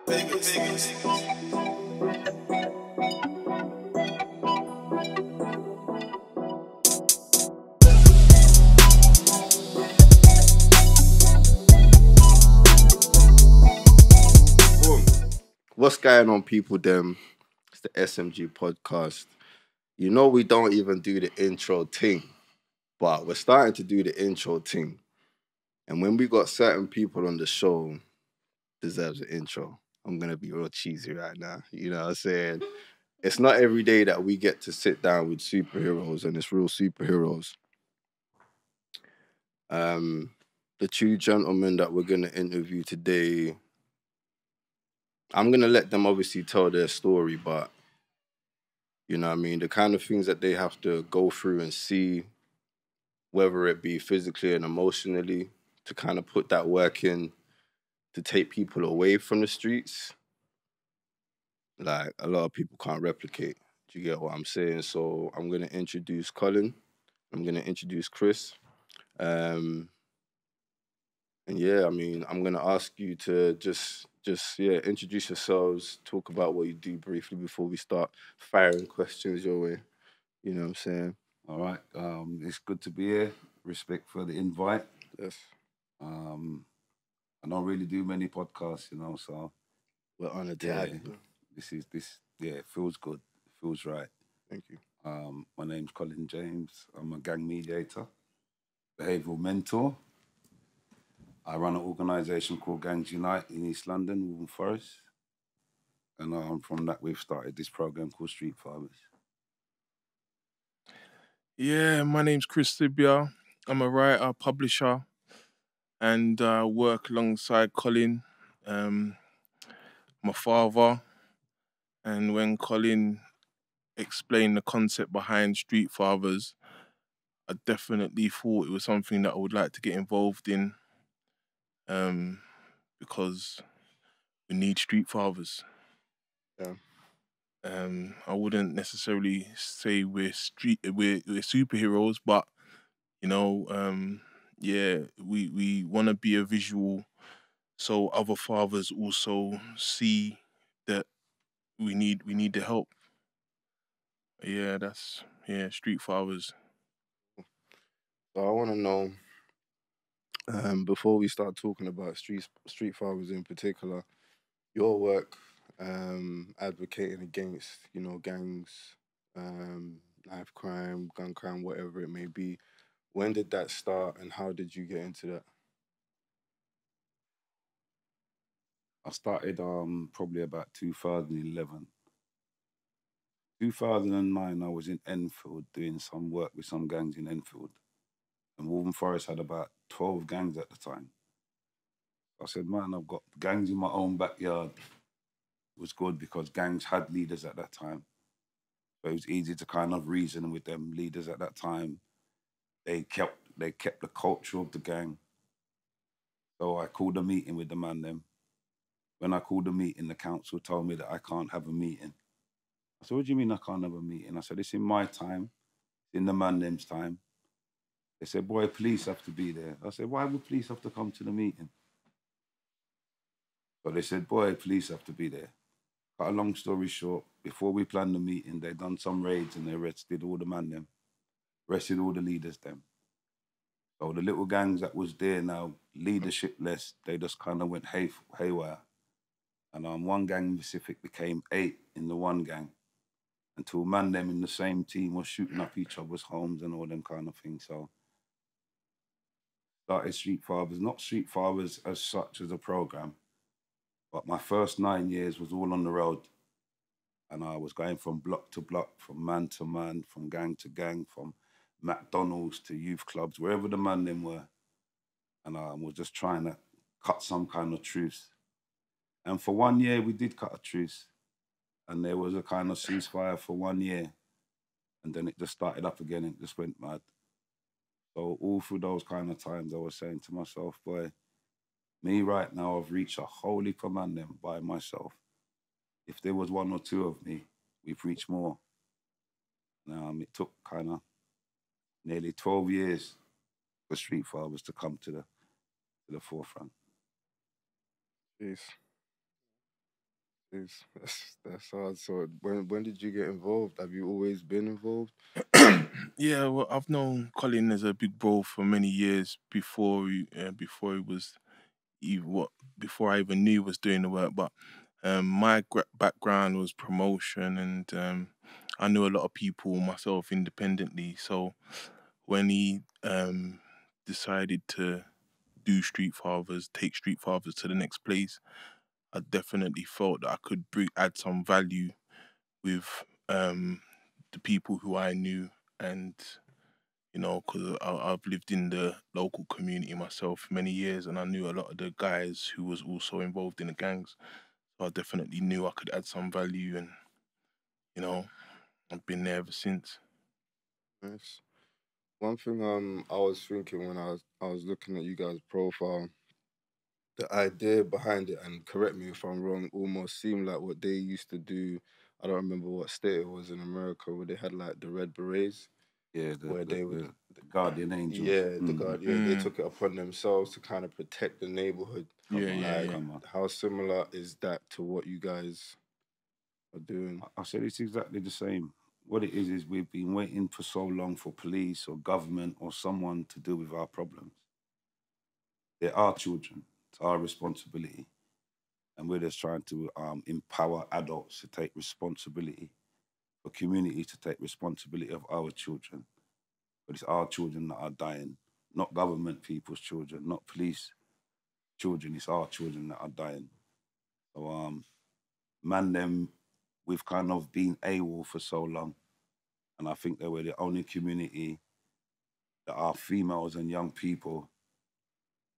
What's going on, people? It's the SMG Podcast. You know we don't even do the intro thing, but we're starting to do the intro thing. And when we got certain people on the show, deserves an intro. I'm gonna be real cheesy right now. You know what I'm saying? It's not every day that we get to sit down with superheroes, and it's real superheroes. The two gentlemen that we're gonna interview today, I'm gonna let them obviously tell their story, but you know what I mean, the kind of things that they have to go through and see, whether it be physically and emotionally, to kind of put that work in to take people away from the streets, like a lot of people can't replicate. Do you get what I'm saying? So I'm gonna introduce Colin. I'm gonna introduce Chris. Um, and yeah, I mean, I'm gonna ask you to just introduce yourselves, talk about what you do briefly before we start firing questions your way. You know what I'm saying? All right. It's good to be here. Respect for the invite. Yes. I don't really do many podcasts, so We're honored to yeah, have you. it feels good. It feels right. Thank you. My name's Colin James. I'm a gang mediator, behavioural mentor. I run an organisation called Gangs Unite in East London, Woburn Forest. And from that, we've started this programme called Street Fathers. Yeah, my name's Chris Sibia. I'm a writer, publisher, and work alongside Colin. I'm a father, and when Colin explained the concept behind Street Fathers, I definitely thought it was something that I would like to get involved in, because we need street fathers. Yeah. I wouldn't necessarily say we're superheroes, but we want to be a visual, so other fathers also see that we need the help. Yeah, street fathers. So I want to know, before we start talking about street fathers in particular, your work advocating against, gangs, knife crime, gun crime, whatever it may be. When did that start, and how did you get into that? I started probably about 2011. 2009, I was in Enfield doing some work with some gangs in Enfield. And Woburn Forest had about 12 gangs at the time. I said, man, I've got gangs in my own backyard. It was good because gangs had leaders at that time. So it was easy to kind of reason with them leaders at that time. They kept the culture of the gang. So I called a meeting with the man them. When I called the meeting, the council told me that I can't have a meeting. I said, what do you mean I can't have a meeting? I said, it's in my time, it's in the man them's time. They said, boy, police have to be there. I said, why would police have to come to the meeting? So they said, boy, police have to be there. Cut a long story short, before we planned the meeting, they done some raids and they arrested all the man them, arrested all the leaders them. So the little gangs that was there now, leadershipless, they just kind of went haywire. And one gang in Pacific became 8 in the one gang, until man them in the same team was shooting up each other's homes and all them kind of things. So started Street Fathers, not Street Fathers as such as a program, but my first 9 years was all on the road. And I was going from block to block, from man to man, from gang to gang, from McDonald's to youth clubs, wherever the man them were. And I was just trying to cut some kind of truce. And for 1 year, we did cut a truce. And there was a kind of ceasefire for 1 year. And then it just started up again and it just went mad. So all through those kind of times, I was saying to myself, boy, me right now, I've reached a whole heap of man them by myself. If there was 1 or 2 of me, we've reached more. It took kind of nearly 12 years for Street Fathers to come to the forefront. Jeez. That's hard. So when did you get involved? Have you always been involved? Yeah, well, I've known Colin as a big bro for many years before he was what before I even knew he was doing the work. But my background was promotion, and I knew a lot of people myself independently. So when he decided to do Street Fathers, take Street Fathers to the next place, I definitely felt that I could add some value with the people who I knew, and because I've lived in the local community myself for many years, and I knew a lot of the guys who was also involved in the gangs. So I definitely knew I could add some value, and you know, I've been there ever since. Nice. One thing I was thinking when I was looking at you guys' profile, the idea behind it, and correct me if I'm wrong, almost seemed like what they used to do. I don't remember what state it was in America where they had like the Red Berets, Yeah, where they would, the guardian angels. yeah, the guard, yeah, they took it upon themselves to kind of protect the neighborhood. Yeah, Come on, yeah, Like, yeah. come on. how similar is that to what you guys are doing? I said it's exactly the same. What it is we've been waiting for so long for police or government or someone to deal with our problems. They're our children. It's our responsibility. And we're just trying to empower adults to take responsibility, for community to take responsibility of our children. But it's our children that are dying, not government people's children, not police children. It's our children that are dying. So, man, them, we've kind of been AWOL for so long. And I think that we're the only community that our females and young people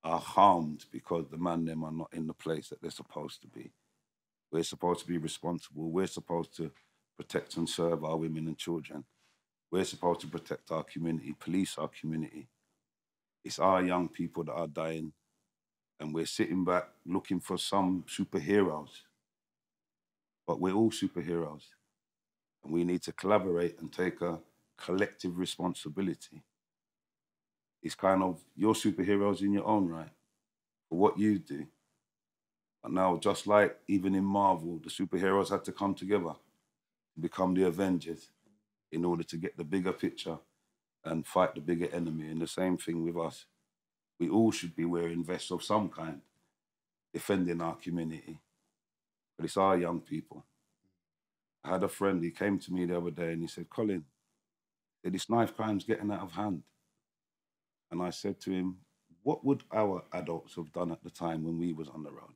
are harmed because the man them are not in the place that they're supposed to be. We're supposed to be responsible. We're supposed to protect and serve our women and children. We're supposed to protect our community, police our community. It's our young people that are dying, and we're sitting back looking for some superheroes. But we're all superheroes, and we need to collaborate and take a collective responsibility. It's kind of your superheroes in your own right for what you do. And now, just like even in Marvel, the superheroes had to come together to become the Avengers in order to get the bigger picture and fight the bigger enemy. And the same thing with us. We all should be wearing vests of some kind, defending our community. But it's our young people. I had a friend, he came to me the other day and he said, Colin, this knife crime's getting out of hand. And I said to him, what would our adults have done at the time when we was on the road?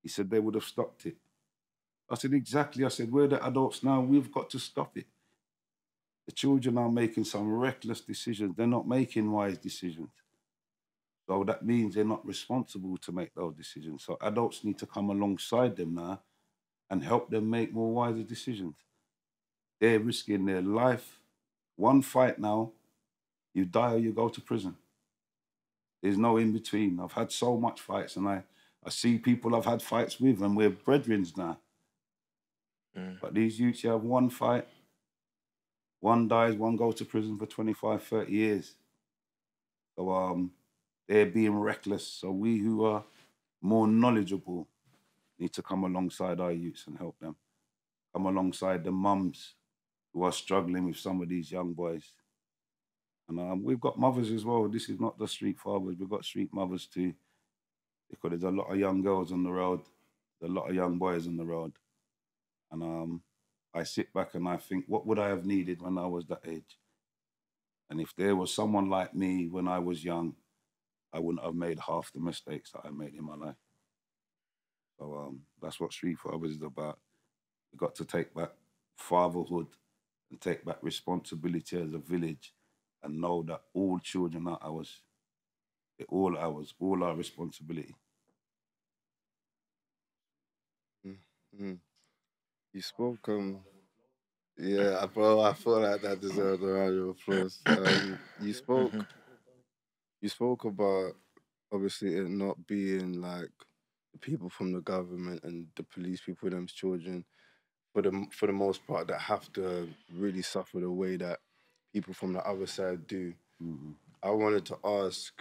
He said they would have stopped it. I said, exactly. I said, we're the adults now. We've got to stop it. The children are making some reckless decisions. They're not making wise decisions. So that means they're not responsible to make those decisions. So adults need to come alongside them now and help them make more wiser decisions. They're risking their life. One fight now, you die or you go to prison. There's no in between. I've had so much fights, and I see people I've had fights with, and we're brethren now. But these youths, you have one fight, one dies, one goes to prison for 25, 30 years. So they're being reckless. So we who are more knowledgeable need to come alongside our youths and help them. Come alongside the mums who are struggling with some of these young boys. And we've got mothers as well. This is not the street fathers. We've got street mothers too. Because there's a lot of young girls on the road. There's a lot of young boys on the road. And I sit back and I think, what would I have needed when I was that age? And if there was someone like me when I was young, I wouldn't have made half the mistakes that I made in my life. So that's what Street Fathers is about. We've got to take back fatherhood and take back responsibility as a village and know that all children are ours. They're all ours, all our responsibility. Mm-hmm. You spoke, yeah, bro. I feel like that deserves a round of applause. You spoke about obviously it not being like the people from the government and the police people, them's children, for the most part, that have to really suffer the way that people from the other side do. Mm-hmm. I wanted to ask,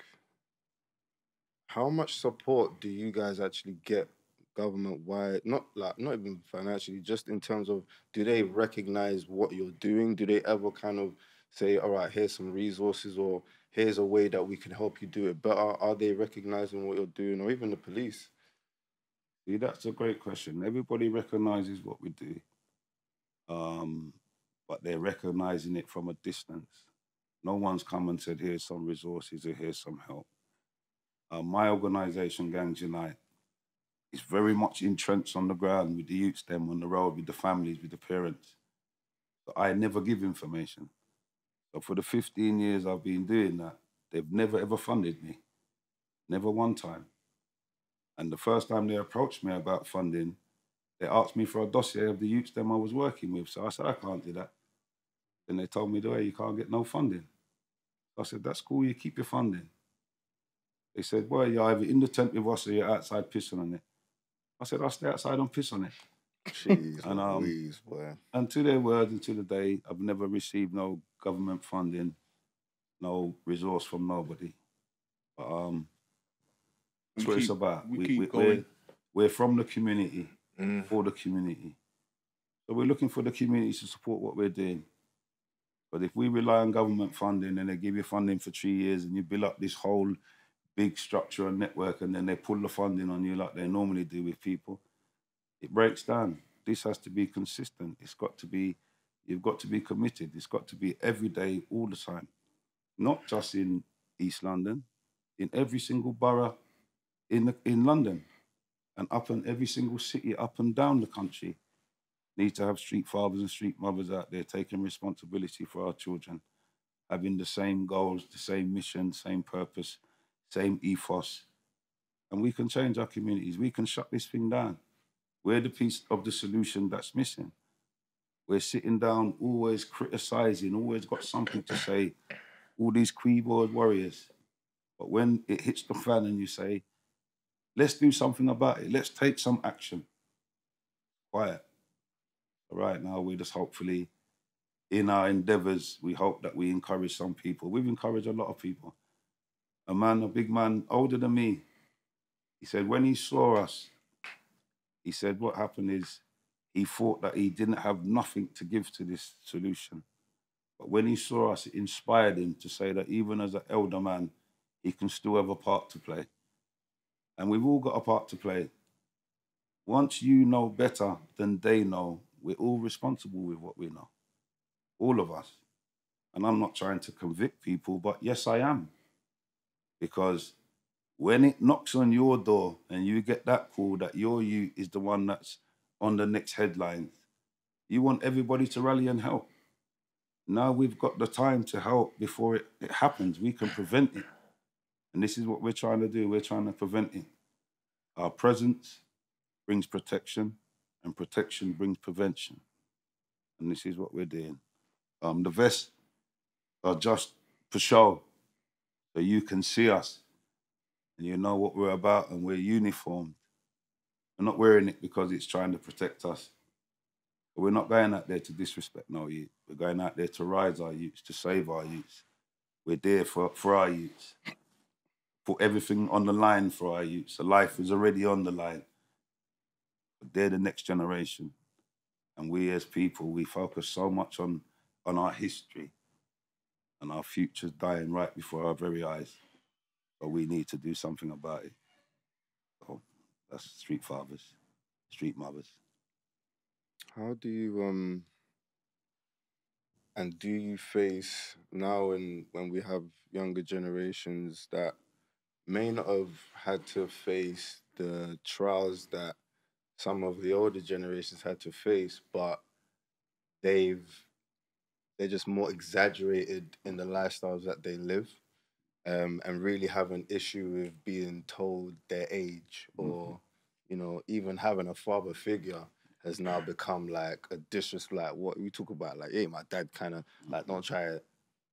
how much support do you guys actually get government wide, not even financially, just in terms of, do they recognize what you're doing? Do they ever kind of say, all right, here's some resources, or here's a way that we can help you do it better? Are they recognizing what you're doing, or even the police? See, that's a great question. Everybody recognizes what we do, but they're recognizing it from a distance. No one's come and said, here's some resources or here's some help. My organization, Gangs Unite, is very much entrenched on the ground with the youths, them on the road, with the families, with the parents. So I never give information. So for the 15 years I've been doing that, they've never ever funded me. Never one time. And the first time they approached me about funding, they asked me for a dossier of the youths them I was working with. So I said, I can't do that. Then they told me, you can't get no funding. I said, that's cool, you keep your funding. They said, well, you're either in the tent with us or you're outside pissing on it. I said, I'll stay outside and piss on it. Jeez, Louise, boy. And to their words and to the day, I've never received no government funding, no resource from nobody. But that's what it's about. We're from the community, for the community. So we're looking for the community to support what we're doing. But if we rely on government funding and they give you funding for 3 years and you build up this whole big structure and network and then they pull the funding on you like they normally do with people, it breaks down. This has to be consistent. You've got to be committed. It's got to be every day, all the time. Not just in East London, in every single borough in London and up in every single city up and down the country. Need to have street fathers and street mothers out there taking responsibility for our children, having the same goals, the same mission, same purpose, same ethos. And we can change our communities. We can shut this thing down. We're the piece of the solution that's missing. We're sitting down, always criticizing, always got something to say, all these keyboard warriors. But when it hits the fan and you say, let's do something about it, let's take some action. Quiet. Right now, we're just hopefully, in our endeavors, we hope that we encourage some people. We've encouraged a lot of people. A big man, older than me, he said when he saw us, he said what happened is he thought that he didn't have nothing to give to this solution. But when he saw us, it inspired him to say that even as an elder man, he can still have a part to play. And we've all got a part to play. Once you know better than they know, we're all responsible with what we know. All of us. And I'm not trying to convict people, but yes, I am. Because when it knocks on your door and you get that call that your youth is the one that's on the next headlines, you want everybody to rally and help. Now we've got the time to help before it happens. We can prevent it. And this is what we're trying to do. We're trying to prevent it. Our presence brings protection, and protection brings prevention. And this is what we're doing. The vests are just for show, so you can see us and you know what we're about, and we're uniformed. We're not wearing it because it's trying to protect us. But we're not going out there to disrespect no youth. We're going out there to rise our youths, to save our youths. We're there for our youths. Put everything on the line for our youths. So life is already on the line. But they're the next generation. And we as people, we focus so much on our history, and our future's dying right before our very eyes. But we need to do something about it. So that's street fathers, street mothers. How do you and do you face now, and when we have younger generations that may not have had to face the trials that some of the older generations had to face, but they're just more exaggerated in the lifestyles that they live, and really have an issue with being told their age, or even having a father figure has now become like a disrespect. Like what we talk about, like, hey, my dad kind of like, don't try it.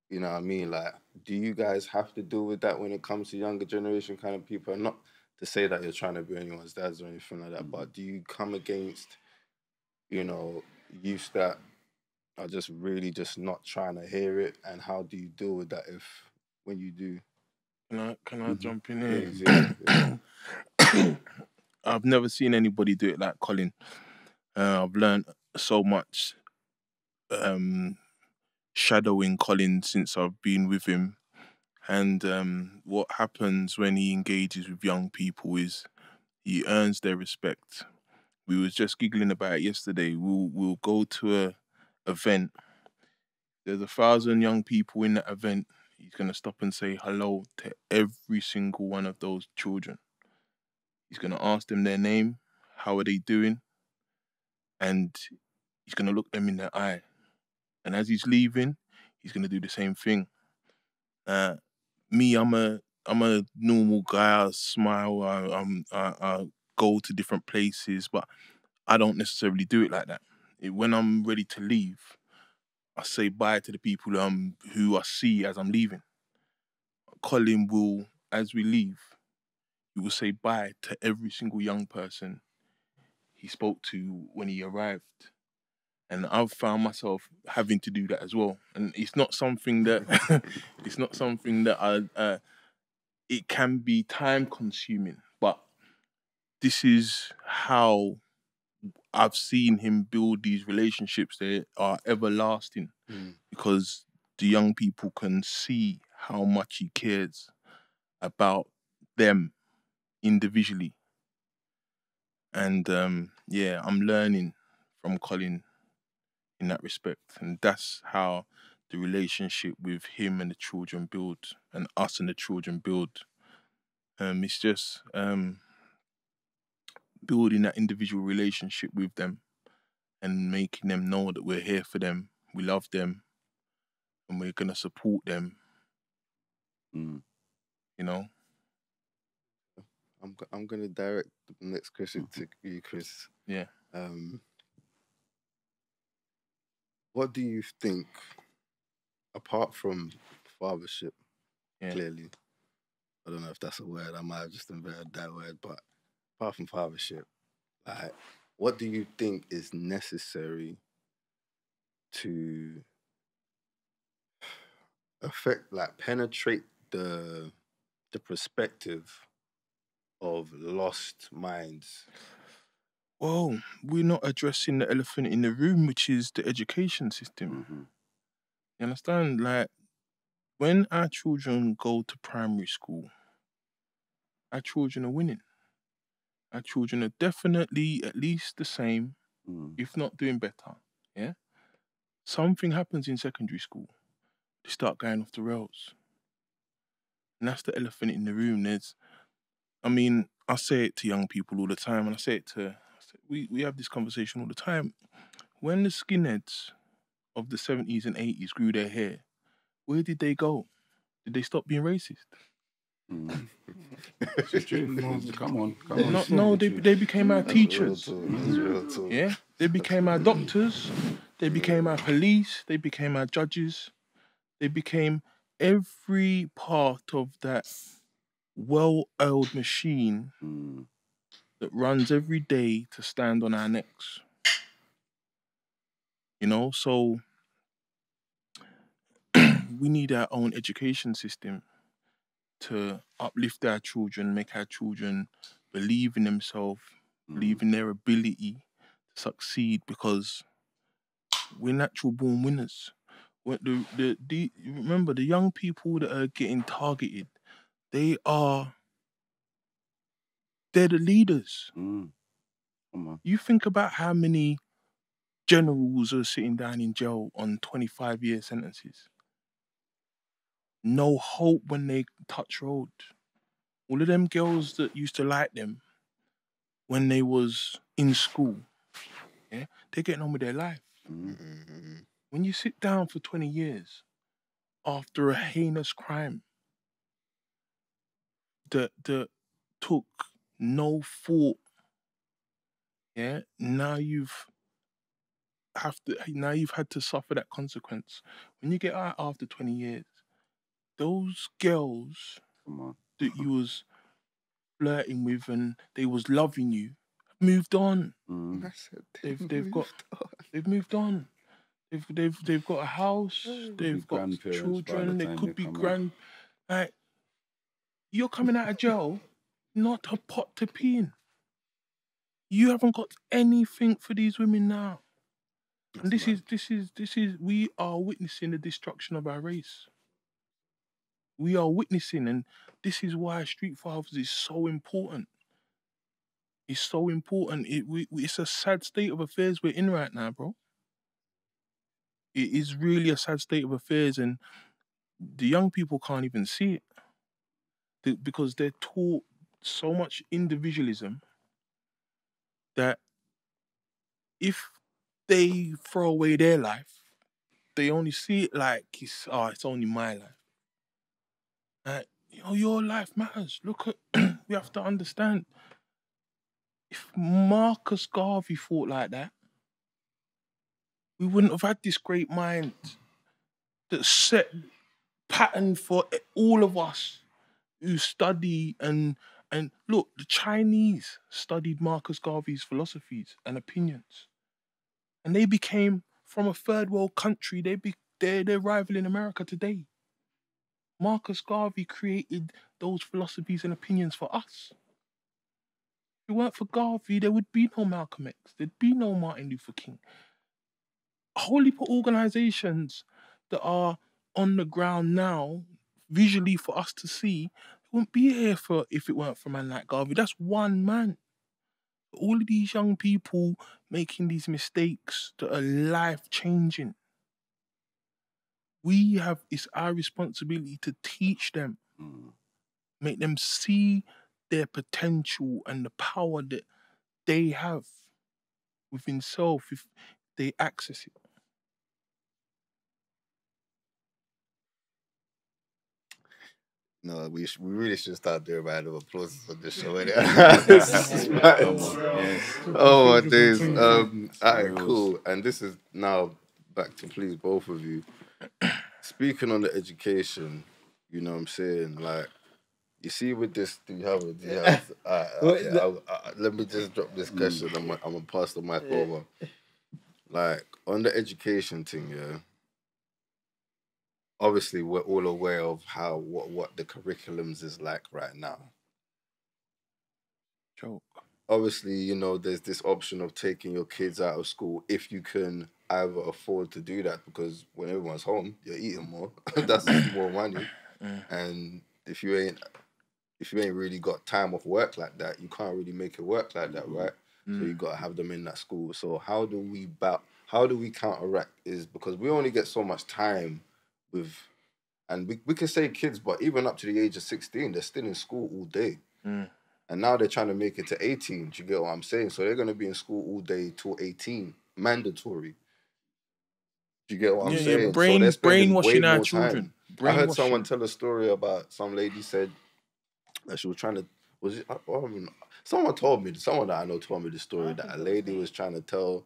You know what I mean? Like, do you guys have to deal with that when it comes to younger generation kind of people? And not to say that you're trying to be anyone's dads or anything like that, but do you come against, youth that are just really just not trying to hear it? And how do you deal with that when you do? Can I jump in here? Please, yeah. I've never seen anybody do it like Colin. I've learned so much shadowing Colin since I've been with him. And what happens when he engages with young people is he earns their respect. We was just giggling about it yesterday. We'll go to a event. There's 1,000 young people in that event. He's gonna stop and say hello to every single one of those children. He's gonna ask them their name, how are they doing, and he's gonna look them in the eye. And as he's leaving, he's gonna do the same thing. Me, I'm a normal guy. I smile. I go to different places, but I don't necessarily do it like that. When I'm ready to leave, I say bye to the people who I see as I'm leaving. Colin will, as we leave, he will say bye to every single young person he spoke to when he arrived. And I've found myself having to do that as well. And it's not something that it can be time consuming, but this is how I've seen him build these relationships that are everlasting, because the young people can see how much he cares about them individually. And I'm learning from Colin in that respect, and that's how the relationship with him and the children build, and us and the children build. It's just building that individual relationship with them and making them know that we're here for them, we love them, and we're gonna support them. You know. I'm gonna direct the next question to you, Chris. Yeah. What do you think, apart from fathership, Yeah. clearly, I don't know if that's a word, I might have just invented that word, but apart from fathership, like, what do you think is necessary to penetrate the perspective of lost minds? Well, we're not addressing the elephant in the room, which is the education system. You understand? Like, when our children go to primary school, our children are winning. Our children are definitely at least the same, if not doing better. Yeah. Something happens in secondary school, they start going off the rails, and that's the elephant in the room. I say it to young people all the time, and we have this conversation all the time. When the skinheads of the 70s and 80s grew their hair, where did they go? Did they stop being racist? It's the truth. Come on. No, they became our teachers. That's real talk. Yeah, they became our doctors. They became our police. They became our judges. They became every part of that well-oiled machine that runs every day to stand on our necks. You know, so we need our own education system to uplift our children, make our children believe in themselves, believe in their ability to succeed, because we're natural born winners. Remember, the young people that are getting targeted, they're the leaders. Come on. You think about how many generals are sitting down in jail on 25-year sentences. No hope when they touch road. All of them girls that used to like them when they was in school, yeah, they're getting on with their life. When you sit down for 20 years after a heinous crime that took no thought, yeah, now you've had to suffer that consequence. When you get out after 20 years, those girls that you was flirting with and they was loving you moved on. They've moved on. They've got a house. They've got children. They could be grand. Like, you're coming out of jail, not a pot to pee in. You haven't got anything for these women now. And That's this is we are witnessing the destruction of our race. We are witnessing, and this is why Street Fathers is so important. It's so important. It's a sad state of affairs we're in right now, bro. It is really a sad state of affairs, and the young people can't even see it because they're taught so much individualism that if they throw away their life, they only see it like it's only my life. Your life matters. Look at we have to understand. If Marcus Garvey thought like that, we wouldn't have had this great mind that set pattern for all of us who study and look, the Chinese studied Marcus Garvey's philosophies and opinions, and they became from a third world country. They're rivaling America today. Marcus Garvey created those philosophies and opinions for us. If it weren't for Garvey, there would be no Malcolm X. There'd be no Martin Luther King. A whole heap of organizations that are on the ground now, visually for us to see, wouldn't be here if it weren't for a man like Garvey. That's one man. All of these young people making these mistakes that are life-changing. It's our responsibility to teach them, make them see their potential and the power that they have within self if they access it. No, we really should start doing a round of applause on this show. Innit? Oh my days. Alright, cool. And this is now back to please both of you. Speaking on the education, you know what I'm saying? Like, you see with this, do you have let me just drop this question. I'm gonna pass the mic over. Like, on the education thing, yeah. Obviously, we're all aware of what the curriculums is like right now. Joke. Obviously, you know, there's this option of taking your kids out of school if you can either afford to do that, because when everyone's home, you're eating more. That's more money. And if you ain't really got time off work like that, you can't really make it work like that, right? So you gotta have them in that school. So how do we counteract is because we only get so much time with, and we can say kids, but even up to the age of 16, they're still in school all day. And now they're trying to make it to 18. Do you get what I'm saying? So they're going to be in school all day till 18. Mandatory. Do you get what I'm saying? So they're spending way more time. I heard someone tell a story about some lady said that she was trying to... someone that I know told me the story that a lady was trying to tell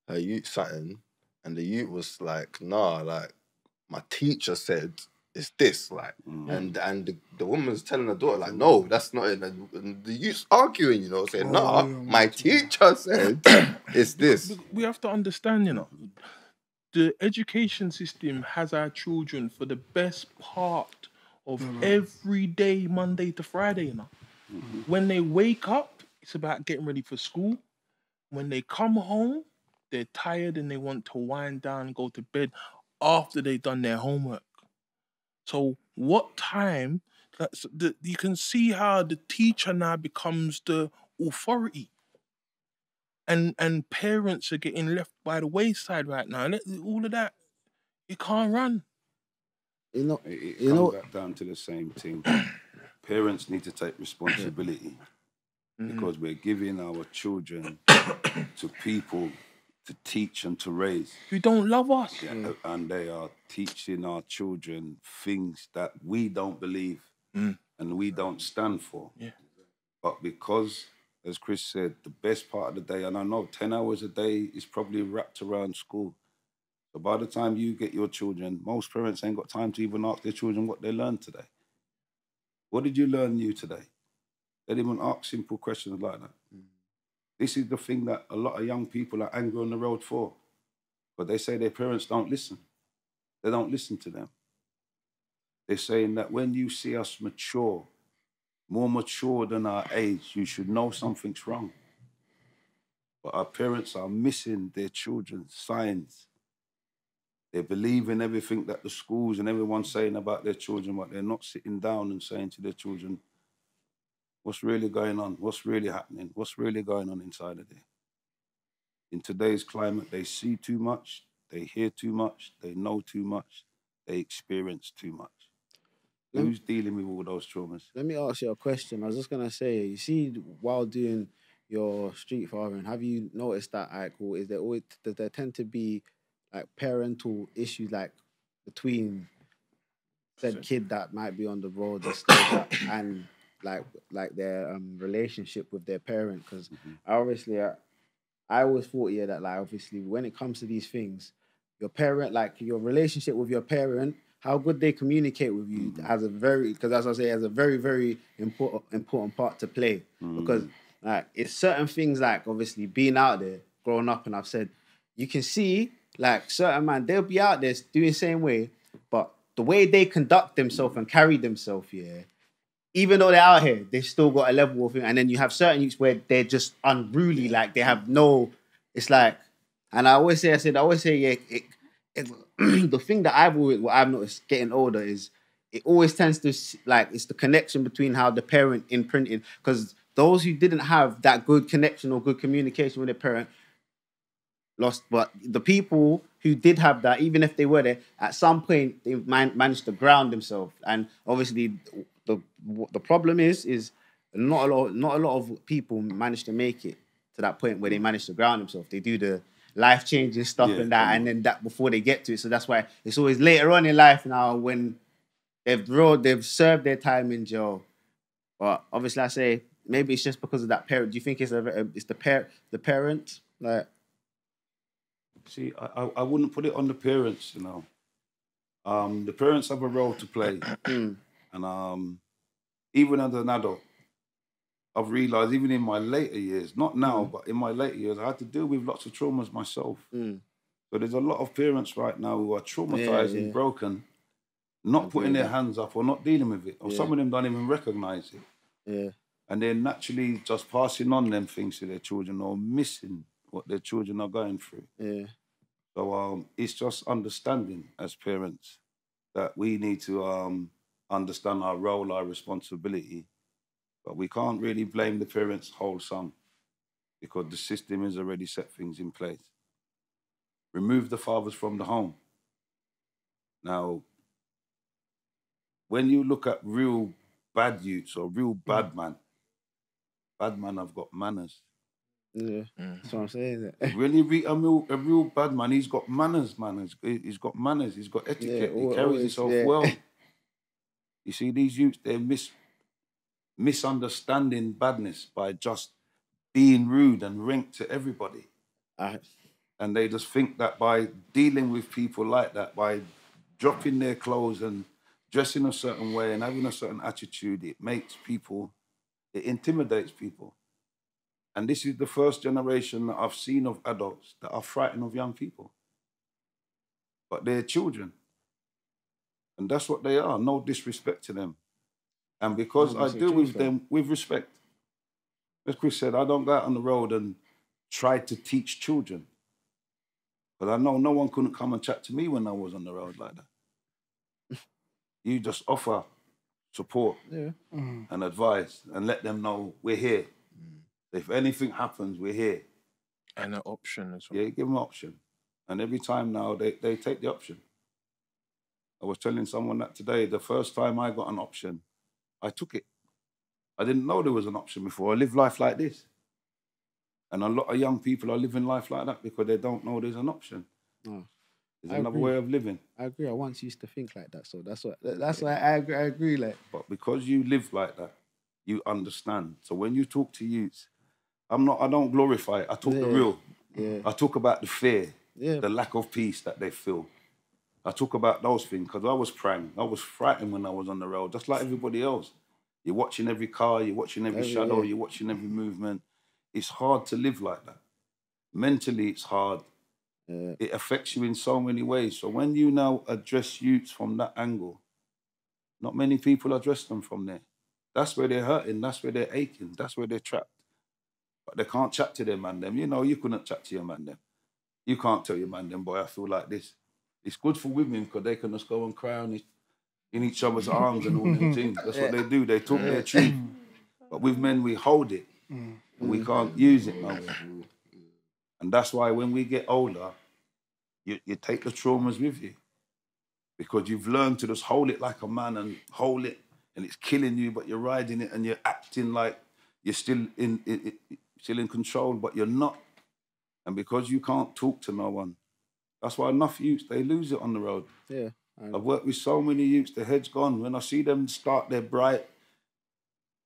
her youth something, and the youth was like, nah, like, my teacher said... it's this, like, and the woman's telling the daughter, like, no, that's not it. And the youth's arguing, you know, saying, nah, my teacher said it's this. We have to understand, you know, the education system has our children for the best part of every day, Monday to Friday, you know. When they wake up, it's about getting ready for school. When they come home, they're tired and they want to wind down and go to bed after they've done their homework. So what time, you can see how the teacher now becomes the authority. And parents are getting left by the wayside right now. And all of that, you can't run. It comes back down to the same thing. Parents need to take responsibility because we're giving our children to people to teach and to raise. Who don't love us. And they are teaching our children things that we don't believe and we don't stand for. But because, as Chris said, the best part of the day, and I know 10 hours a day is probably wrapped around school. So by the time you get your children, most parents ain't got time to even ask their children what they learned today. What did you learn new today? They didn't even ask simple questions like that. This is the thing that a lot of young people are angry on the road for. But they say their parents don't listen. They don't listen to them. They're saying that when you see us mature, more mature than our age, you should know something's wrong. But our parents are missing their children's signs. They believe in everything that the schools and everyone's saying about their children, but they're not sitting down and saying to their children, what's really going on? What's really happening? What's really going on inside of there? In today's climate, they see too much, they hear too much, they know too much, they experience too much. Who's dealing with all those traumas? Let me ask you a question. I was just gonna say, you see, while doing your street fathering, have you noticed that, like, or is there always, does there tend to be like parental issues, like between said kid that might be on the road and stuff, and like their relationship with their parent? Because obviously, I always thought, yeah, that like obviously when it comes to these things, your parent, like your relationship with your parent, how good they communicate with you has a very, because as I say, has a very, very important part to play. Because like it's certain things, like obviously being out there, growing up, and I've said, you can see like certain man, they'll be out there doing the same way, but the way they conduct themselves and carry themselves, yeah, even though they're out here, they've still got a level of it. And then you have certain youths where they're just unruly, like they have no, it's like, and I always say, yeah, the thing that what I've noticed getting older is it always tends to, like, it's the connection between how the parent imprinted, because those who didn't have that good connection or good communication with their parent lost, but the people who did have that, even if they were there, at some point they managed to ground themselves. And obviously the problem is not a lot of people manage to make it to that point where they manage to ground themselves. They do the life-changing stuff and that, and then that before they get to it. So that's why it's always later on in life now when they've served their time in jail. But obviously, I say maybe it's just because of that parent. Do you think it's the parent? Like, see, I wouldn't put it on the parents, you know. The parents have a role to play, and even as an adult, I've realised, even in my later years, not now, but in my later years, I had to deal with lots of traumas myself. So there's a lot of parents right now who are traumatised and broken, not putting their hands up or not dealing with it, or some of them don't even recognise it. And they're naturally just passing on them things to their children or missing what their children are going through. So it's just understanding as parents that we need to understand our role, our responsibility. But we can't really blame the parents whole sum because the system has already set things in place. Remove the fathers from the home. Now, when you look at real bad youths or real bad man have got manners. That's what I'm saying. When you read a real bad man, he's got manners. He's got manners, he's got etiquette, he carries himself well. You see, these youths, they're misunderstanding badness by just being rude and rank to everybody. And they just think that by dealing with people like that, by dropping their clothes and dressing a certain way and having a certain attitude, it intimidates people. And this is the first generation that I've seen of adults that are frightened of young people. But they're children. And that's what they are, no disrespect to them. And because I deal with them with respect, as Chris said, I don't go out on the road and try to teach children. But I know no one couldn't come and chat to me when I was on the road like that. You just offer support and advice and let them know we're here. If anything happens, we're here. And an option as well. Yeah, give them an option. And every time now, they take the option. I was telling someone that today, the first time I got an option, I took it. I didn't know there was an option before. I live life like this. And a lot of young people are living life like that because they don't know there's an option. There's another way of living. I agree. I once used to think like that, so that's why I agree. Like, but because you live like that, you understand. So when you talk to youths, I don't glorify it. I talk the real. I talk about the fear, the lack of peace that they feel. I talk about those things because I was praying. I was frightened when I was on the road, just like everybody else. You're watching every car, you're watching every shadow, you're watching every movement. It's hard to live like that. Mentally, it's hard. It affects you in so many ways. So when you now address youths from that angle, not many people address them from there. That's where they're hurting. That's where they're aching. That's where they're trapped. but they can't chat to their man them. You know, you couldn't chat to your man them. You can't tell your man them, boy, I feel like this. It's good for women because they can just go and cry in each other's arms and all them things. That's what they do. They talk their truth. But with men, we hold it. And we can't use it nowhere. And that's why when we get older, you take the traumas with you. Because you've learned to just hold it like a man and hold it, and it's killing you, but you're riding it and you're acting like you're still in control, but you're not. And because you can't talk to no one, that's why enough youths, they lose it on the road. Yeah. I've worked with so many youths, their head's gone. When I see them start, they're bright.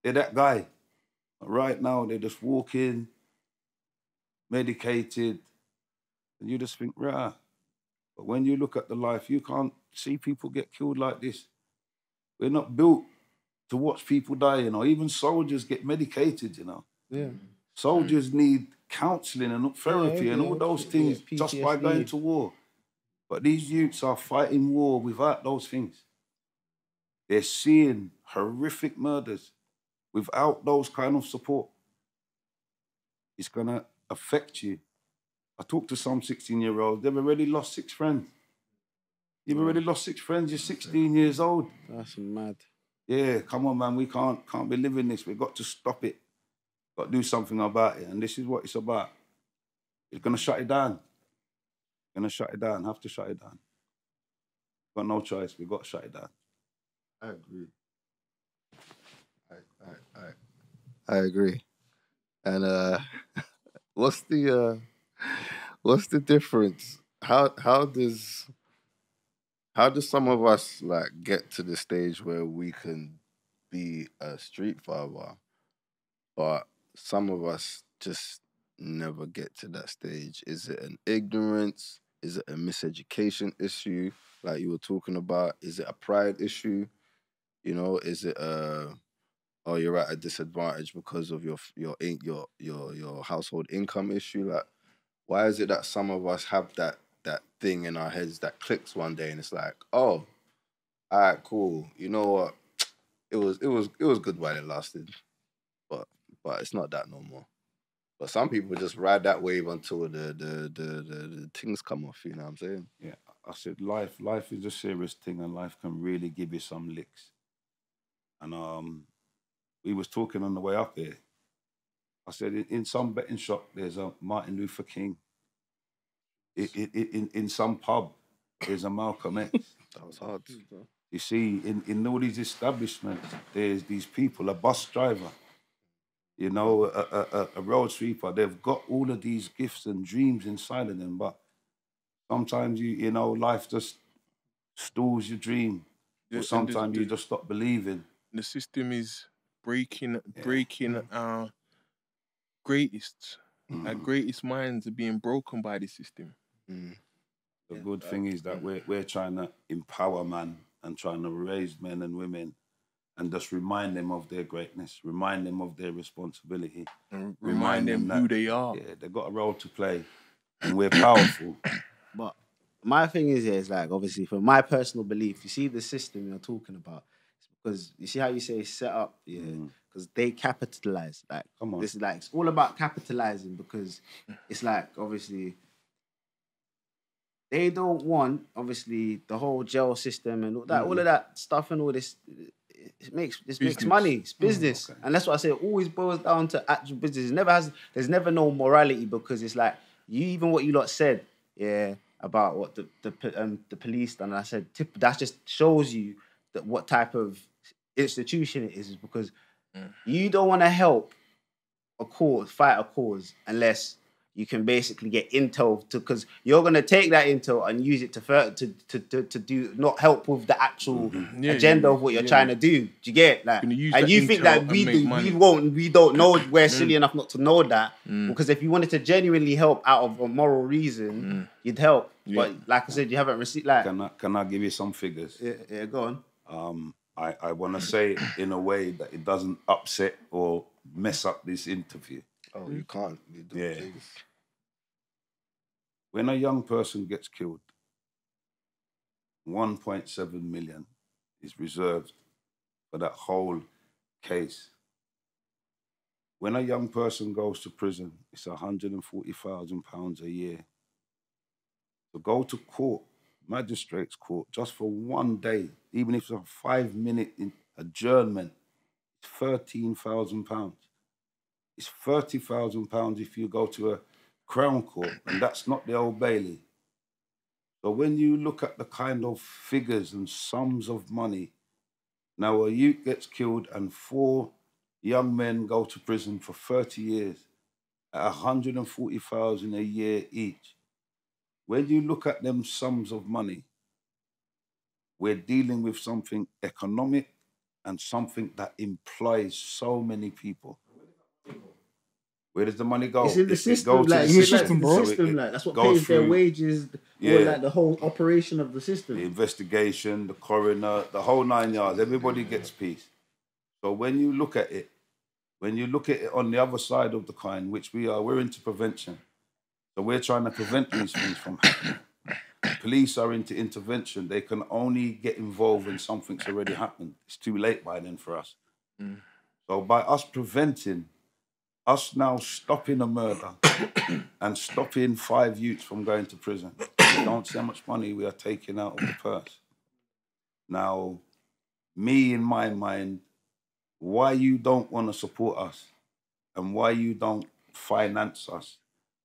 They're that guy. But right now, they just walk in, medicated, and you just think, rah. But when you look at the life, you can't see people get killed like this. We're not built to watch people die, you know. Even soldiers get medicated, you know. Yeah. Soldiers need counselling and therapy and all those things just by going to war. But these youths are fighting war without those things. They're seeing horrific murders without those kind of support. It's going to affect you. I talked to some 16-year-olds, they've already lost 6 friends. You've already lost 6 friends, you're 16 years old. That's mad. Yeah, come on, man, we can't be living this. We've got to stop it. Got to do something about it. And this is what it's about. It's going to shut it down. Going to shut it down, have to shut it down. Got no choice, we've got to shut it down. I agree. I agree. And what's the difference? How does some of us like get to the stage where we can be a street father, but some of us just never get to that stage? Is it an ignorance? Is it a miseducation issue, like you were talking about? Is it a pride issue? You know, is it oh, you're at a disadvantage because of your household income issue? Like, why is it that some of us have that thing in our heads that clicks one day and it's like, oh, all right, cool. You know what? It was good while it lasted, but it's not that no more. But some people just ride that wave until the things come off. You know what I'm saying? Yeah, I said life is a serious thing, and life can really give you some licks. And we was talking on the way up here. I said in some betting shop there's a Martin Luther King. In some pub there's a Malcolm X. That was hard. You see, in all these establishments, there's these people, a bus driver, you know, a road sweeper. They've got all of these gifts and dreams inside of them, but sometimes you know, life just stalls your dream. Yeah, or sometimes you just stop believing. The system is breaking our greatest. Our greatest minds are being broken by the system. The good thing is that we're trying to empower man and trying to raise men and women and just remind them of their greatness, remind them of their responsibility. And remind them who they are. Yeah, they've got a role to play and we're powerful. But my thing is like, obviously, for my personal belief, you see the system you're talking about, it's because you see how you say it's set up, because they capitalize. Like, come on. This is like, it's all about capitalizing, because it's like, obviously, they don't want, obviously, the whole jail system and all that, all of that stuff and all this. It makes money. It's business, and that's what I say. It always boils down to actual business. There's never no morality, because it's like even what you lot said, about what the police done. I said that just shows you that what type of institution it is because you don't want to help fight a cause unless you can basically get intel because you're gonna take that intel and use it to do not help with the actual agenda of what you're trying to do. Do you get like? And you think that we don't know, we're silly enough not to know that because if you wanted to genuinely help out of a moral reason, you'd help. But like I said, you haven't received like. Can I give you some figures? Yeah, go on. I want to say it in a way that it doesn't upset or mess up this interview. Oh, you can't. You do things. When a young person gets killed, 1.7 million is reserved for that whole case. when a young person goes to prison, it's £140,000 a year. To go to court, magistrate's court, just for one day, even if it's a 5-minute adjournment, it's £13,000. It's £30,000 if you go to a Crown Court, and that's not the Old Bailey. So when you look at the kind of figures and sums of money, now a youth gets killed and 4 young men go to prison for 30 years at 140,000 a year each. When you look at them sums of money, we're dealing with something economic and something that employs so many people. Where does the money go? It's in the system, goes to like the system, bro. the system, like that's what goes pays their through- wages, Yeah. or like the whole operation of the system. The investigation, the coroner, the whole 9 yards, everybody gets peace. So when you look at it on the other side of the coin, which we're into prevention. So we're trying to prevent these things from happening. Police are into intervention. They can only get involved when something's already happened. It's too late by then for us. So by us preventing, us now stopping a murder and stopping 5 youths from going to prison, you don't see how much money we are taking out of the purse. Now, me in my mind, why you don't want to support us and why you don't finance us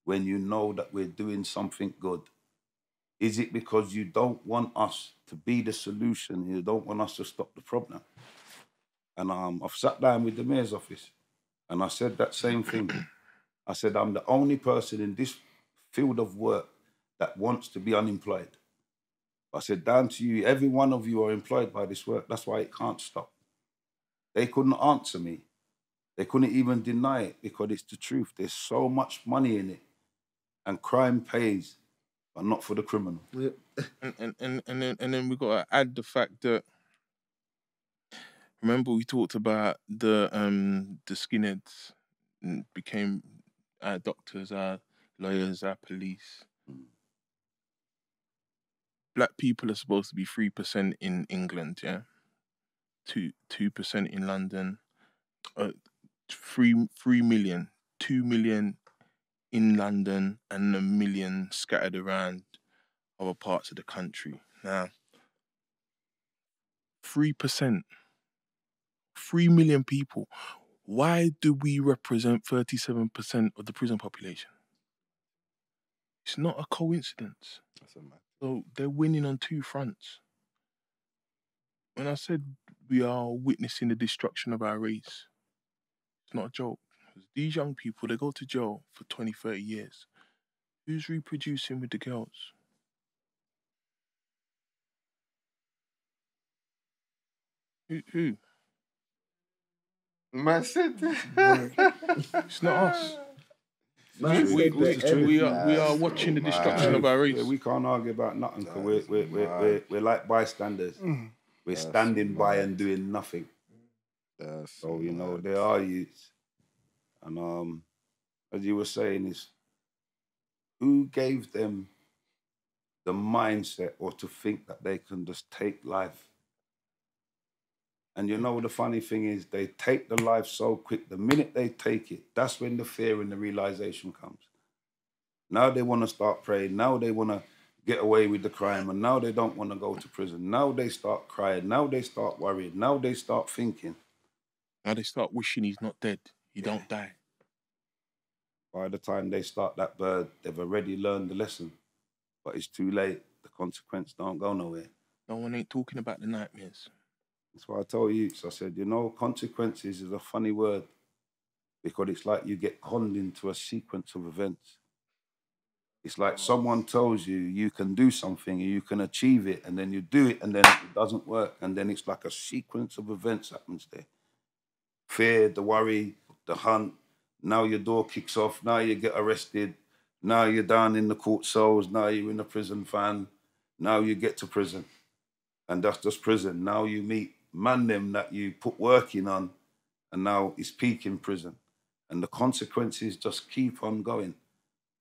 when you know that we're doing something good? Is it because you don't want us to be the solution? You don't want us to stop the problem? And I've sat down with the mayor's office and I said that same thing. I said, I'm the only person in this field of work that wants to be unemployed. I said, down to you, every one of you are employed by this work. That's why it can't stop. They couldn't answer me. They couldn't even deny it because it's the truth. There's so much money in it. And crime pays, but not for the criminal. And then we got to add the fact that, remember we talked about the skinheads became our doctors, our lawyers, our police. Black people are supposed to be 3% in England, yeah? 2% in London, 3 million, 2 million in London, and 1 million scattered around other parts of the country. Now, 3%, 3 million people. Why do we represent 37% of the prison population? It's not a coincidence. So they're winning on 2 fronts. When I said we are witnessing the destruction of our race, it's not a joke. These young people, they go to jail for 20, 30 years. Who's reproducing with the girls? Who? Man said It's not us. We are watching the destruction of our race. Yeah, we can't argue about nothing because we're like bystanders. We're standing by and doing nothing. So, you know, there are youths. And as you were saying, is who gave them the mindset or to think that they can just take life? And you know, the funny thing is they take the life so quick. The minute they take it, that's when the fear and the realization comes. Now they want to start praying. Now they want to get away with the crime. And now they don't want to go to prison. Now they start crying. Now they start worrying. Now they start thinking. Now they start wishing he's not dead. He don't die. By the time they start that bird, they've already learned the lesson. But it's too late. The consequence don't go nowhere. No one ain't talking about the nightmares. That's why I told you. So I said, you know, consequences is a funny word because it's like you get conned into a sequence of events. It's like someone tells you you can do something and you can achieve it, and then you do it and then it doesn't work. And then it's like a sequence of events happens there. Fear, the worry, the hunt. Now your door kicks off. Now you get arrested. Now you're down in the court cells. Now you're in a prison van. Now you get to prison. And that's just prison. Now you meet man them that you put working on, and now it's peak in prison. And the consequences just keep on going.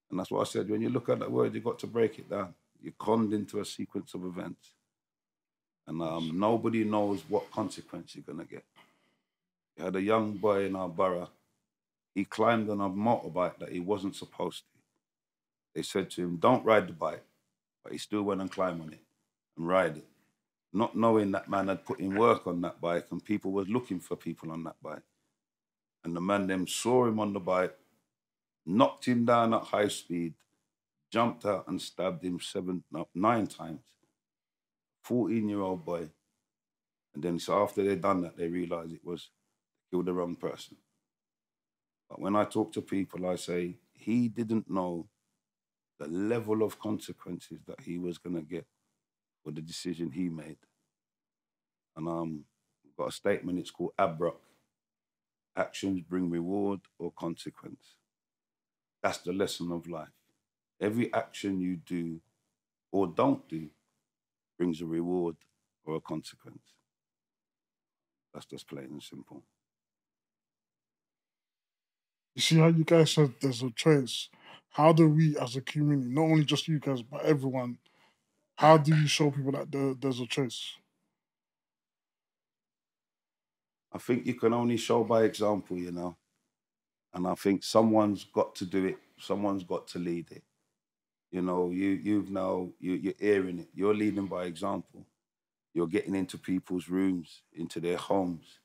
And that's what I said, when you look at that word, you've got to break it down. You're conned into a sequence of events. And nobody knows what consequence you're going to get. We had a young boy in our borough. he climbed on a motorbike that he wasn't supposed to. They said to him, don't ride the bike. But he still went and climbed on it and ride it, not knowing that man had put in work on that bike and people was looking for people on that bike. And the man then saw him on the bike, knocked him down at high speed, jumped out and stabbed him 9 times. 14-year-old boy. And then so after they'd done that, they realized it was killed the wrong person. But when I talk to people, I say, he didn't know the level of consequences that he was going to get for the decision he made. And I've got a statement, it's called ABROC. Actions bring reward or consequence. That's the lesson of life. Every action you do or don't do brings a reward or a consequence. That's just plain and simple. You see how you guys said there's a choice. How do we as a community, not only just you guys, but everyone, how do you show people that there's a choice? I think you can only show by example, you know. And I think someone's got to do it. Someone's got to lead it. You know, you're hearing it. You're leading by example. You're getting into people's rooms, into their homes,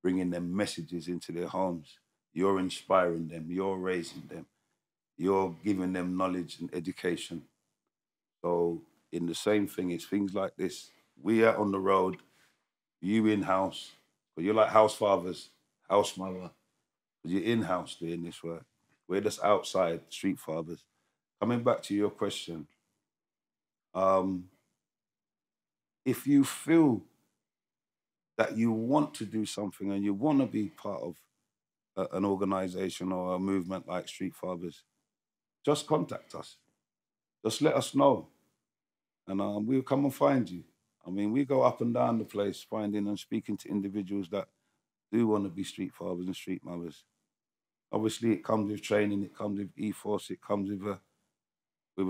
bringing them messages into their homes. You're inspiring them. You're raising them. You're giving them knowledge and education. So in the same thing, it's things like this. We are on the road, you in-house, but you're like house fathers, house mother. You're in-house doing this work. We're just outside, street fathers. Coming back to your question, if you feel that you want to do something and you want to be part of an organization or a movement like Street Fathers, just contact us. Just let us know. And we'll come and find you. I mean, we go up and down the place finding and speaking to individuals that do want to be street fathers and street mothers. Obviously, it comes with training, it comes with ethos, it comes with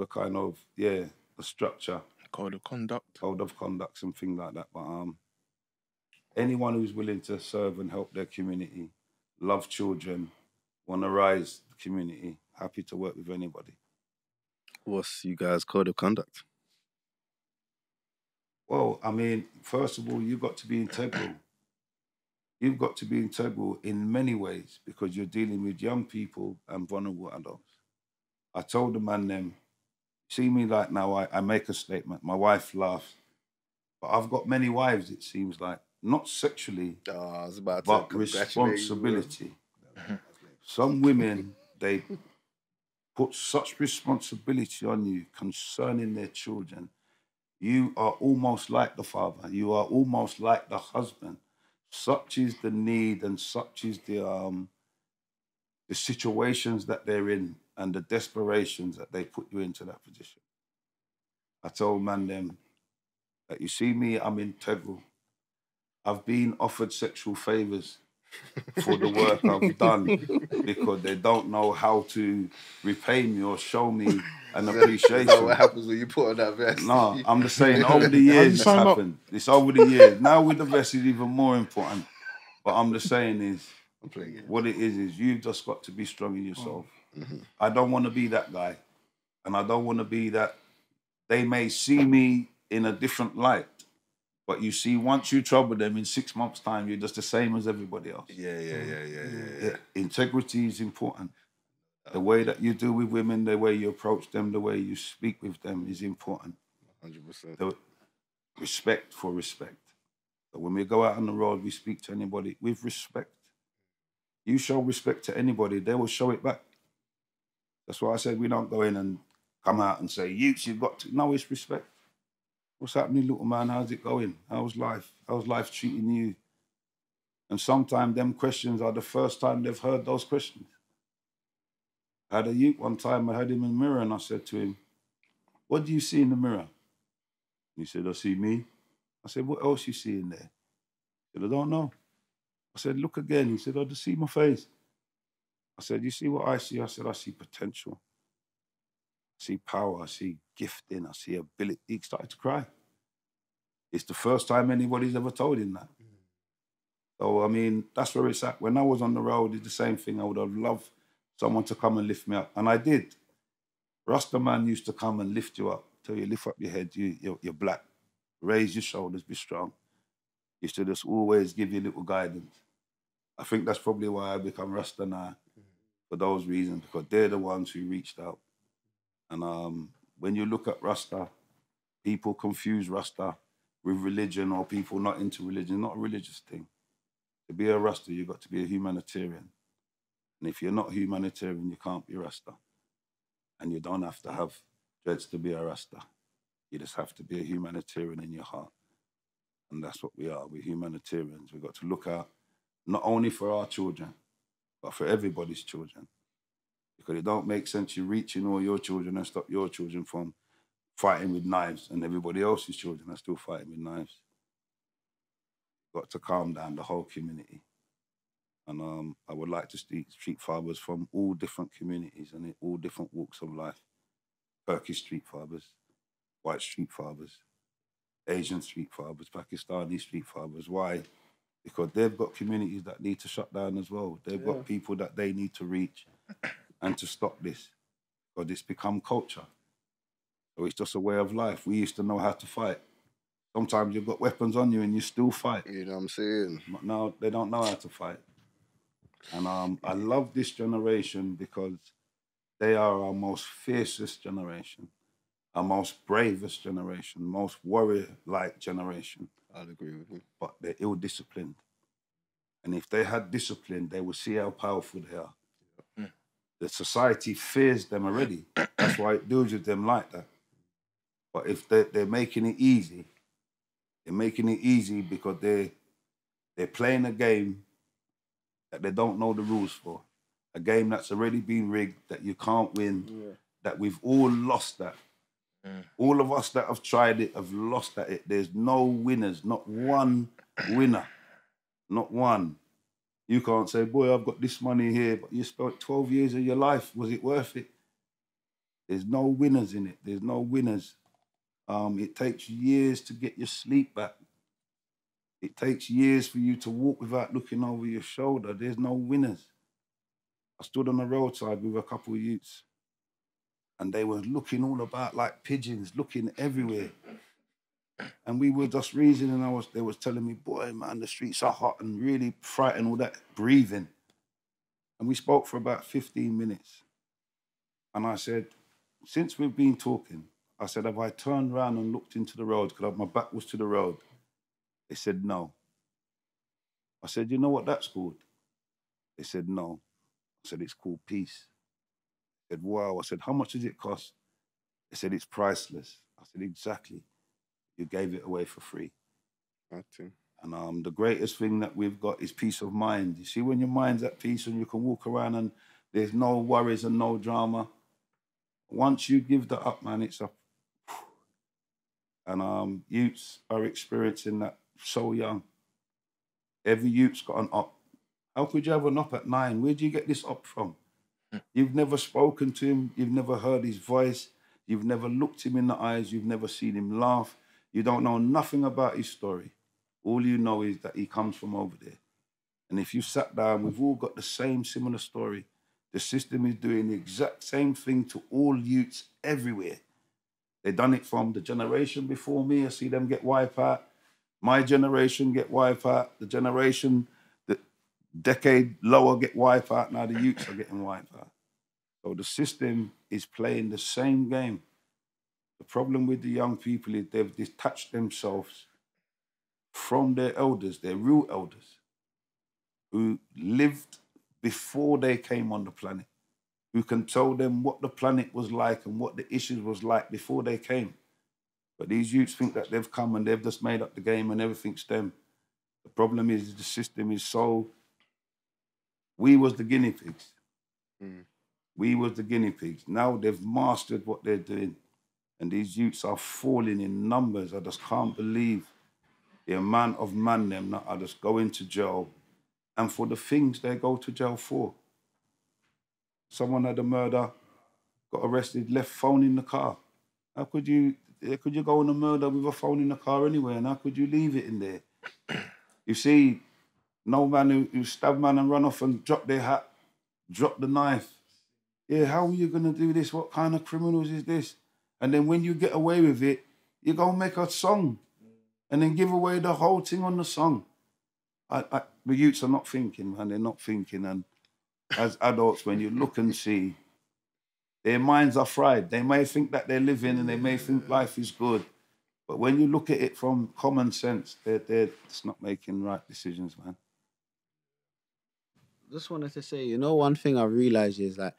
a kind of, a structure. Code of conduct. Code of conduct and things like that. But anyone who's willing to serve and help their community, love children, want to rise the community, happy to work with anybody. What's you guys' code of conduct? Well, I mean, first of all, you've got to be integral. You've got to be integral in many ways because you're dealing with young people and vulnerable adults. I told the man them, see me like now, I make a statement. My wife laughs. But I've got many wives, it seems like. Not sexually, but responsibility. Some women, they put such responsibility on you concerning their children. You are almost like the father. You are almost like the husband. Such is the need and such is the situations that they're in and the desperations that they put you into that position. I told man them that you see me, I'm integral. I've been offered sexual favors for the work I've done because they don't know how to repay me or show me an appreciation. That's what happens when you put on that vest. No, I'm just saying over the years it's happened. It's over the years. Now with the vest is even more important. But I'm just saying is, what it is you've just got to be strong in yourself. Mm-hmm. I don't want to be that guy. And I don't want to be that. They may see me in a different light. But you see, once you trouble them in 6 months' time, you're just the same as everybody else. Yeah. Integrity is important. The way that you do with women, the way you approach them, the way you speak with them is important. 100%. The respect for respect. But when we go out on the road, we speak to anybody with respect. You show respect to anybody, they will show it back. That's why I said we don't go in and come out and say, you've got to. No, it's respect. What's happening, little man? How's it going? How's life? How's life treating you? And sometimes them questions are the first time they've heard those questions. I had a youth one time, I heard him in the mirror and I said to him, what do you see in the mirror? And he said, I see me. I said, what else you see in there? He said, I don't know. I said, look again. He said, I just see my face. I said, you see what I see? I said, I see potential. I see power, I see gifting, I see ability. He started to cry. It's the first time anybody's ever told him that. So, I mean, that's where it's at. When I was on the road, it's the same thing. I would have loved someone to come and lift me up. And I did. Rasta man used to come and lift you up, tell you, lift up your head, you're black. Raise your shoulders, be strong. Used to just always give you little guidance. I think that's probably why I become Rasta now, for those reasons, because they're the ones who reached out. And when you look at Rasta, people confuse Rasta with religion or people not into religion. Not a religious thing. To be a Rasta, you've got to be a humanitarian. And if you're not a humanitarian, you can't be Rasta. And you don't have to have dreads to be a Rasta. You just have to be a humanitarian in your heart. And that's what we are. We're humanitarians. We've got to look out not only for our children, but for everybody's children. Because it don't make sense you reaching all your children and stop your children from fighting with knives, and everybody else's children are still fighting with knives. Got to calm down the whole community. And I would like to see street fathers from all different communities and in all different walks of life. Turkish street fathers, white street fathers, Asian street fathers, Pakistani street fathers. Why? Because they've got communities that need to shut down as well. They've got people that they need to reach and to stop this. Because it's become culture. So it's just a way of life. We used to know how to fight. Sometimes you've got weapons on you and you still fight. You know what I'm saying? But now they don't know how to fight. And I love this generation because they are our most fiercest generation, our most bravest generation, most warrior-like generation. I'd agree with you. But they're ill-disciplined. And if they had discipline, they would see how powerful they are. Mm. The society fears them already. That's why it deals with them like that. But if they're making it easy, they're making it easy because they're playing a game that they don't know the rules for. A game that's already been rigged, that you can't win, that we've all lost at. All of us that have tried it have lost at it. There's no winners, not one winner, not one. You can't say, boy, I've got this money here, but you spent 12 years of your life. Was it worth it? There's no winners in it. There's no winners. It takes years to get your sleep back. It takes years for you to walk without looking over your shoulder. There's no winners. I stood on the roadside with a couple of youths and they were looking all about like pigeons, looking everywhere. And we were just reasoning. They was telling me, boy, man, the streets are hot and really frightened, all that breathing. And we spoke for about 15 minutes. And I said, since we've been talking, I said, have I turned around and looked into the road because my back was to the road? They said, no. I said, you know what that's called? They said, no. I said, it's called peace. I said, wow. I said, how much does it cost? They said, it's priceless. I said, exactly. You gave it away for free. And the greatest thing that we've got is peace of mind. You see, when your mind's at peace and you can walk around and there's no worries and no drama, once you give that up, man, it's up. And youths are experiencing that so young. Every youth's got an up. How could you have an up at 9? Where do you get this up from? You've never spoken to him. You've never heard his voice. You've never looked him in the eyes. You've never seen him laugh. You don't know nothing about his story. All you know is that he comes from over there. And if you sat down, we've all got the same similar story. The system is doing the exact same thing to all youths everywhere. They done it from the generation before me. I see them get wiped out. My generation get wiped out. The generation, the decade lower get wiped out. Now the youths are getting wiped out. So the system is playing the same game. The problem with the young people is they've detached themselves from their elders, their real elders, who lived before they came on the planet, who can tell them what the planet was like and what the issues was like before they came. But these youths think that they've come and they've just made up the game and everything's them. The problem is the system is so... We was the guinea pigs. We was the guinea pigs. Now they've mastered what they're doing. And these youths are falling in numbers. I just can't believe the amount of man them that are just going to jail and for the things they go to jail for. Someone had a murder, got arrested, left phone in the car. How could you go on a murder with a phone in the car anyway, and how could you leave it in there? You see, no man who stab man and run off and drop their hat, drop the knife. Yeah, how are you going to do this? What kind of criminals is this? And then when you get away with it, you go make a song and then give away the whole thing on the song. The youths are not thinking, man. They're not thinking. And as adults, when you look and see, their minds are fried. They may think that they're living and they may think life is good. But when you look at it from common sense, they're just not making right decisions, man. Just wanted to say, one thing I realized is like,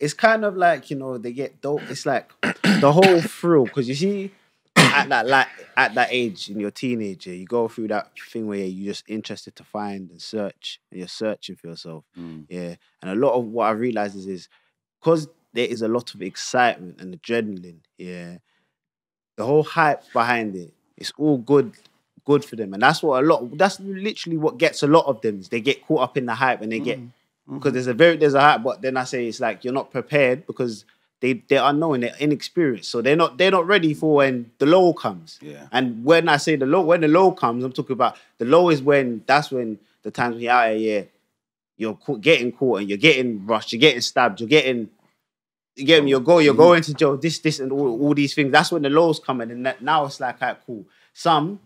it's kind of like, they get dope. It's like the whole thrill, because you see, at that age in your teenager, you go through that thing where you're just interested to find and search, and you're searching for yourself. Yeah, and a lot of what I realized is because there is a lot of excitement and adrenaline. Yeah, the whole hype behind it, it's all good for them, and that's literally what gets a lot of them. Is they get caught up in the hype and they get. Because there's a hype, but then I say it's like you're not prepared because they are unknown, they're inexperienced, so they're not ready for when the low comes. Yeah. And when I say when the low comes, I'm talking about the low is that's when the times when you're out here, you're getting caught and you're getting rushed, you're getting stabbed, you're going to jail, this and all these things. That's when the lows come in, and now it's like, alright, cool. Some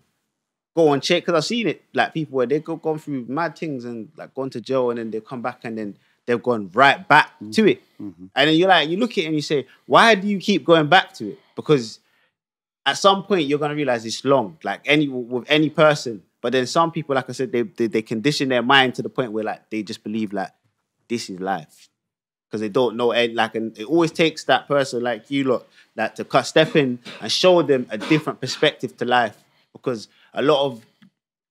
go and check, because I've seen it, like people where they've gone through mad things and like gone to jail and then they come back and then they've gone right back to it. And then you look at it and you say, why do you keep going back to it? Because at some point you're going to realize it's long, like with any person. But then some people, like I said, they condition their mind to the point where like they just believe like this is life. Because they don't know, and it always takes that person like you lot like to step in and show them a different perspective to life. Because a lot of,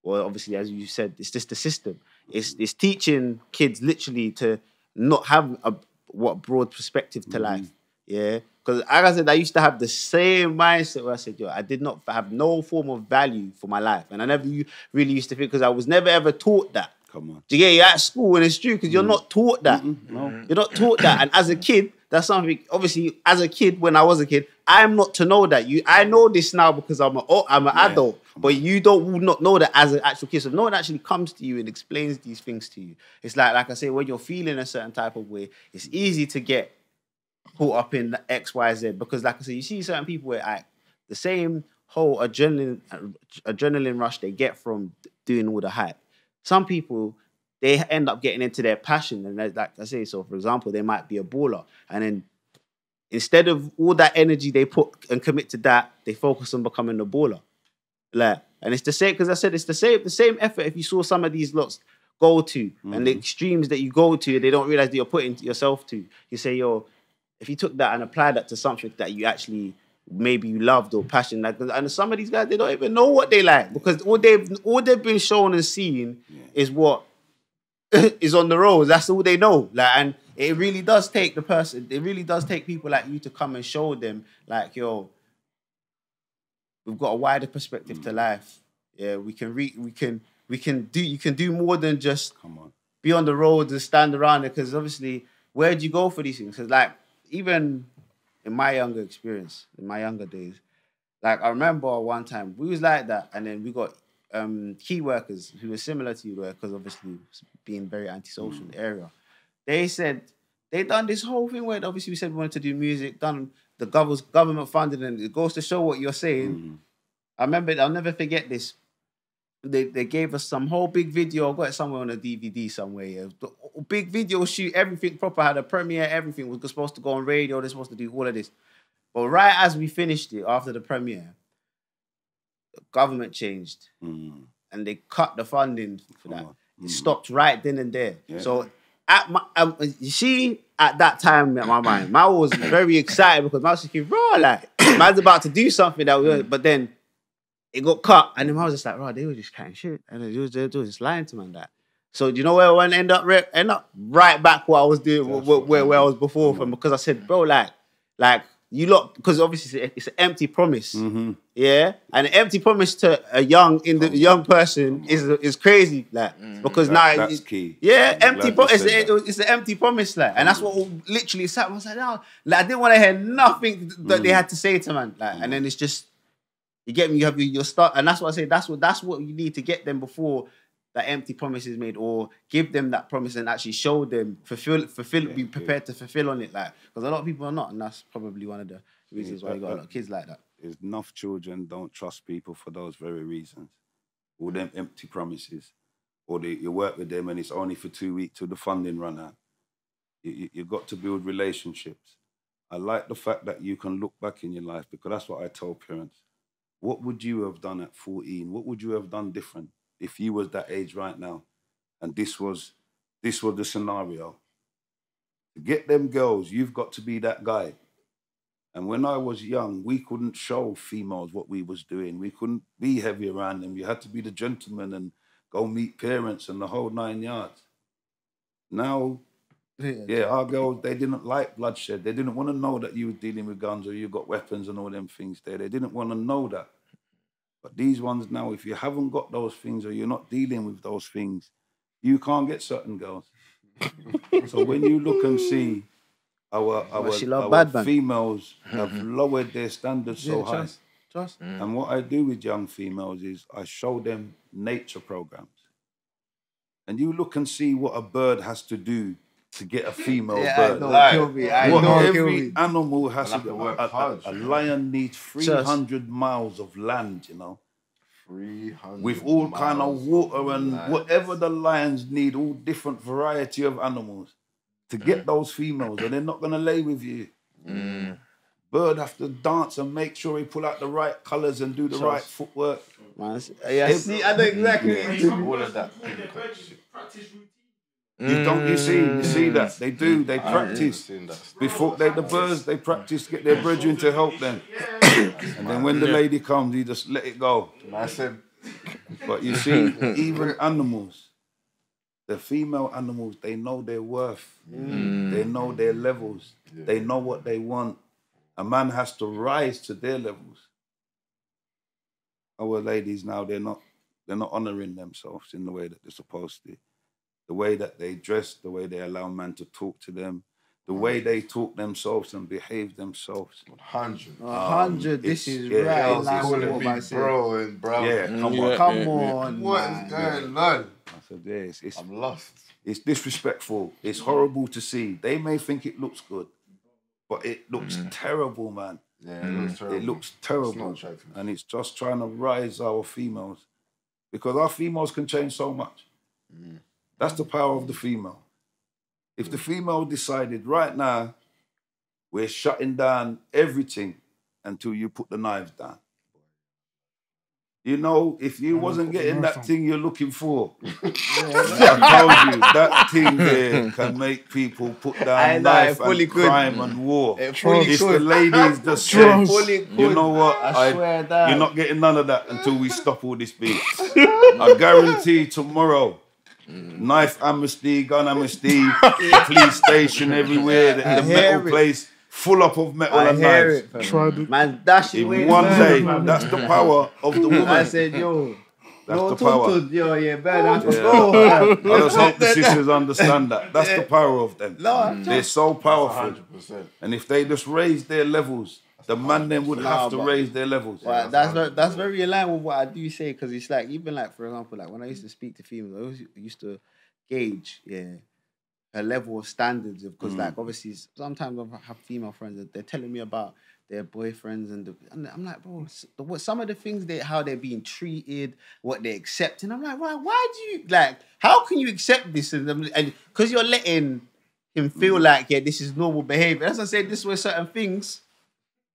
well, obviously, as you said, it's just the system. It's teaching kids literally to not have a broad perspective to life. Yeah, because like I said, I used to have the same mindset where I said, I did not have no form of value for my life, and I never really used to think, because I was never ever taught that. Come on, you're at school, and it's true because you're not taught that. No. You're not taught that, and as a kid, that's something. Obviously, as a kid, when I was a kid, I'm not to know that. I know this now because I'm an adult, but you would not know that as an actual kid. So no one actually comes to you and explains these things to you. It's like I say, when you're feeling a certain type of way, it's easy to get caught up in the X, Y, Z, because like I said, you see certain people where the same whole adrenaline rush they get from doing all the hype. Some people, they end up getting into their passion, and like I say, so for example, they might be a baller, and then instead of all that energy they put and commit to that, they focus on becoming a baller. Like, and it's the same, because I said it's the same effort. If you saw some of these lots go to and the extremes that you go to, they don't realize that you're putting yourself to. You say, if you took that and applied that to something that you actually maybe you loved or passionate, and some of these guys, they don't even know what they like, because all they've been shown and seen is what is on the roads. That's all they know. Like, and it really does take the person. It really does take people like you to come and show them, like, we've got a wider perspective to life. Yeah, you can do more than just be on the roads and stand around it. Because obviously, where do you go for these things? Because like, even in my younger experience, in my younger days, like I remember one time we was like that, and then we got key workers who were similar to you, because obviously being very antisocial in the area. They said they done this whole thing where obviously we said we wanted to do music, done the government funded, and it goes to show what you're saying. I remember, I'll never forget this. They gave us some whole big video. I got it somewhere on a DVD somewhere. Yeah. The big video shoot, everything proper, had a premiere, everything was supposed to go on radio. They're supposed to do all of this. But right as we finished it, after the premiere, the government changed. And they cut the funding for that. It stopped right then and there. Yeah. So you see, at that time in my mind, I was very excited because I was thinking, bro, like, man's about to do something but then it got cut, and then I was just like, bro, they were just cutting shit, and they were just lying to me on that. So do you know where I end up right back what I was doing, where I was before from, because I said, bro, like you lot, because obviously it's an empty promise, yeah, and an empty promise to a young person is crazy, like, because now that's key. Yeah, empty promise. It's an empty promise, like, and that's what literally sat. I was like, no, like, I didn't want to hear nothing that they had to say to man, like, and then it's just, you get me, you have your start, and that's what I say. That's what you need to get them before that empty promises made, or give them that promise and actually show them, be prepared to fulfill on it. Like, because a lot of people are not, and that's probably one of the reasons why you got a lot of kids like that. Enough children don't trust people for those very reasons. All them empty promises, or you work with them and it's only for 2 weeks till the funding run out. You've got to build relationships. I like the fact that you can look back in your life, because that's what I tell parents. What would you have done at 14? What would you have done different if you was that age right now? And this was the scenario. To get them girls, you've got to be that guy. And when I was young, we couldn't show females what we was doing. We couldn't be heavy around them. You had to be the gentleman and go meet parents and the whole 9 yards. Now, our girls, they didn't like bloodshed. They didn't want to know that you were dealing with guns or you got weapons and all them things there. They didn't want to know that. But these ones now, if you haven't got those things or you're not dealing with those things, you can't get certain girls. So when you look and see our females have lowered their standards so high. And what I do with young females is I show them nature programs. And you look and see what a bird has to do to get a female bird. Every animal has to work hard. A lion needs 300 miles of land, you know. 300 with all kind of water and whatever the lions need, all different variety of animals to get those females, and they're not going to lay with you. Bird have to dance and make sure he pull out the right colours and do the right footwork. See, I know exactly all of that. You see that they do. They practice before the birds. They practice, get their brethren to help them, and then when the lady comes, you just let it go. But you see, even animals, the female animals, they know their worth. They know their levels. They know what they want. A man has to rise to their levels. Our ladies now, they're not honouring themselves in the way that they're supposed to. The way that they dress, the way they allow man to talk to them, the way they talk themselves and behave themselves. 100. This is right. Calling me bro. Yeah, come on. What is going on? I said, I'm lost. It's disrespectful. It's horrible to see. They may think it looks good, but it looks terrible, man. Yeah, it looks terrible. It looks terrible. It's not attractive. And it's just trying to rise our females, because our females can change so much. That's the power of the female. If the female decided right now, we're shutting down everything until you put the knives down. You know, if you wasn't getting that thing you're looking for, I told you, that thing there can make people put down knife and crime and war. If the ladies just say, you know what, you're not getting none of that until we stop all this beat. I guarantee tomorrow, knife amnesty, gun amnesty, police station everywhere, the metal place full up of metal and knives. Man, dashing in one day, that's the power of the woman. I said, yo, that's the power. I just hope the sisters understand that. That's the power of them. They're so powerful. 100%. And if they just raise their levels, the man then would have to raise their levels. Well, that's very in line with what I do say, because it's like, even like, for example, like when I used to speak to females, I always used to gauge, her level of standards, because like obviously sometimes I have female friends that they're telling me about their boyfriends and I'm like, bro, some of the things how they're being treated, what they're accepting. I'm like, why do you how can you accept this? And because you're letting him feel like this is normal behavior. As I said, this was certain things.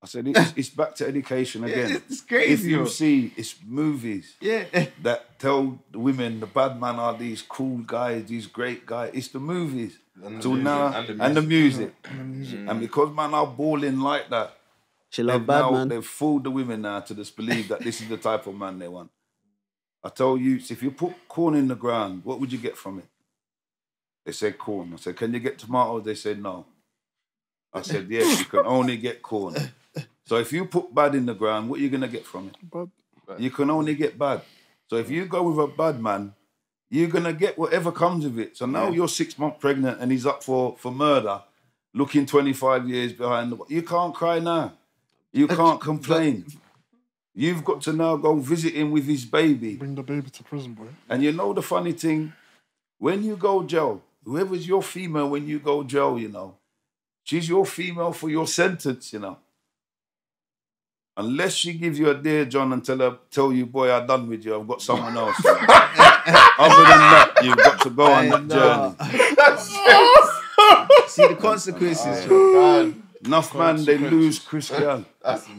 I said it's back to education again. It's crazy. If you see, it's movies that tell the women the bad man are these cool guys, these great guys. It's the movies and the music. And because man are balling like that, they've fooled the women now to just believe that this is the type of man they want. I told you, if you put corn in the ground, what would you get from it? They said corn. I said, can you get tomatoes? They said no. I said, yes, you can only get corn. So if you put bad in the ground, what are you going to get from it? Bad. You can only get bad. So if you go with a bad man, you're going to get whatever comes of it. So now you're 6 months pregnant and he's up for murder, looking 25 years behind the... You can't cry now. You can't complain. You've got to now go visit him with his baby. Bring the baby to prison, boy. And you know the funny thing, when you go jail, whoever's your female when you go jail, you know, she's your female for your sentence, you know. Unless she gives you a dear John and tell you, boy, I'm done with you, I've got someone else. Other than that, you've got to go on that journey. See the consequences. Enough man, they lose Christian.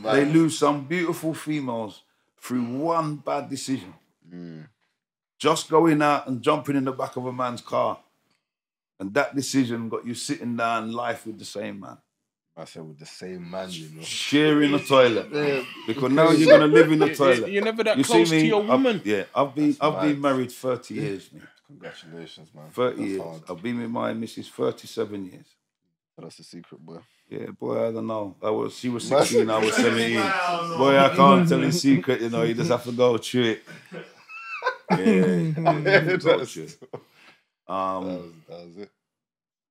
They lose some beautiful females through one bad decision. Just going out and jumping in the back of a man's car. And that decision got you sitting down life with the same man. I said with the same man, you know. Sharing a toilet. Because now you're going to live in a toilet. You're never that close to your woman. I've been married 30 years. Man. Congratulations, man. 30 years. Hard. I've been with my missus 37 years. That's the secret, boy. Yeah, boy, I don't know. She was 16, I was 17. Boy, I can't tell his secret, you know. You just have to go through it. That was it.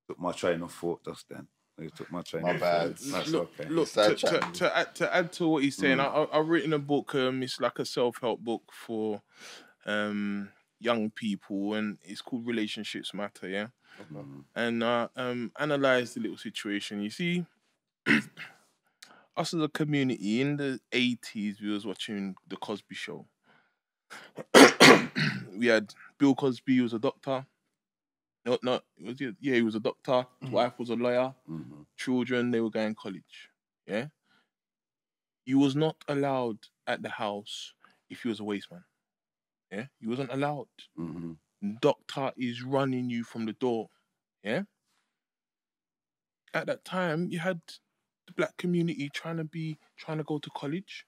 Took my train of thought just then. They took my train. My bad. That's okay. Look, to add to what he's saying, I've written a book. It's like a self-help book for young people, and it's called Relationships Matter. Yeah, and analyze the little situation. You see, us as a community in the 80s, we was watching the Cosby Show. We had Bill Cosby, who was a doctor. He was a doctor. His wife was a lawyer. Children, they were going to college. Yeah. You was not allowed at the house if you was a waste man. Yeah. You wasn't allowed. Doctor is running you from the door. Yeah. At that time, you had the black community trying to go to college,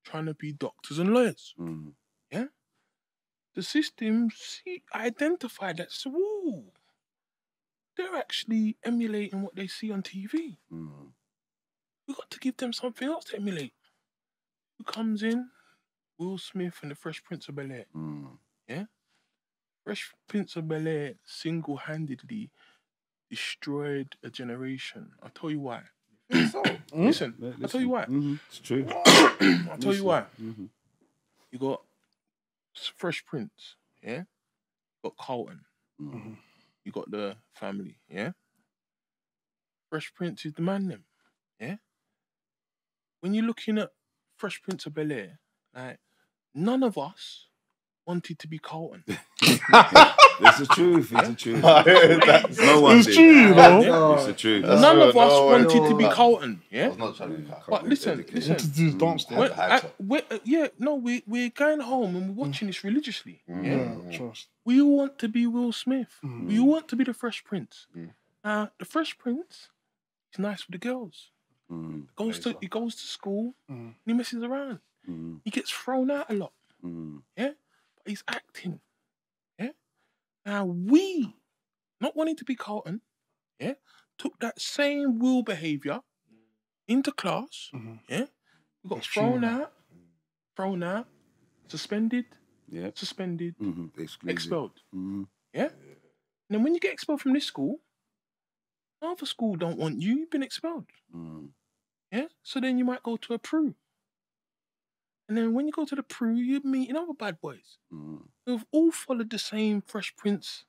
trying to be doctors and lawyers. Yeah. The system identified that. So, whoa, they're actually emulating what they see on TV. We've got to give them something else to emulate. Who comes in? Will Smith and the Fresh Prince of Bel-Air. Yeah? Fresh Prince of Bel-Air single-handedly destroyed a generation. I'll tell you why. Listen, I'll tell you why. It's true. I'll tell you why. You got Fresh Prince, yeah? You got Carlton. You got the family, yeah? Fresh Prince is the man them, yeah? When you're looking at Fresh Prince of Bel-Air, like, none of us wanted to be Carlton. It's the truth. It's the truth. No one did. It's true, you know. It's the truth. None of us wanted to be Carlton, yeah? I was not trying to be Carlton. But listen. What to do is dance there. We're going home and we're watching this religiously. Yeah, trust. We all want to be Will Smith. We all want to be the Fresh Prince. The Fresh Prince is nice with the girls. He goes to school and he messes around. He gets thrown out a lot. Yeah? But he's acting. Yeah? Now we, not wanting to be Carlton, yeah, took that same Will behaviour into class. Yeah? We got thrown out, suspended, expelled. Yeah? And then when you get expelled from this school, another school don't want you, you've been expelled. Yeah? So then you might go to a Peru. And then when you go to the Peru, you're meeting other bad boys who've all followed the same Fresh Prince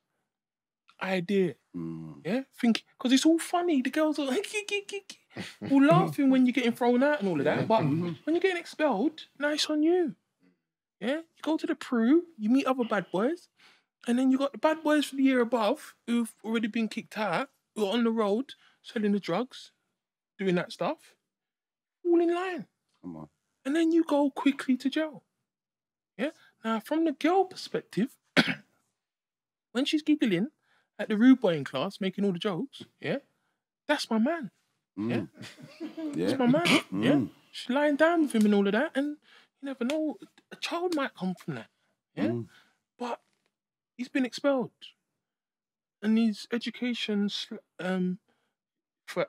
idea. Yeah? Because it's all funny. The girls are like, all laughing when you're getting thrown out and all of that. But when you're getting expelled, now it's on you. Yeah? You go to the Peru, you meet other bad boys, and then you got the bad boys for the year above who've already been kicked out, who are on the road selling the drugs, doing that stuff. All in line. Come on. And then you go quickly to jail. Yeah? Now, from the girl perspective, when she's giggling at the rude boy in class, making all the jokes, yeah, that's my man. Yeah? That's my man. Yeah? She's lying down with him and all of that, and you never know, a child might come from that. Yeah? But he's been expelled. And his education,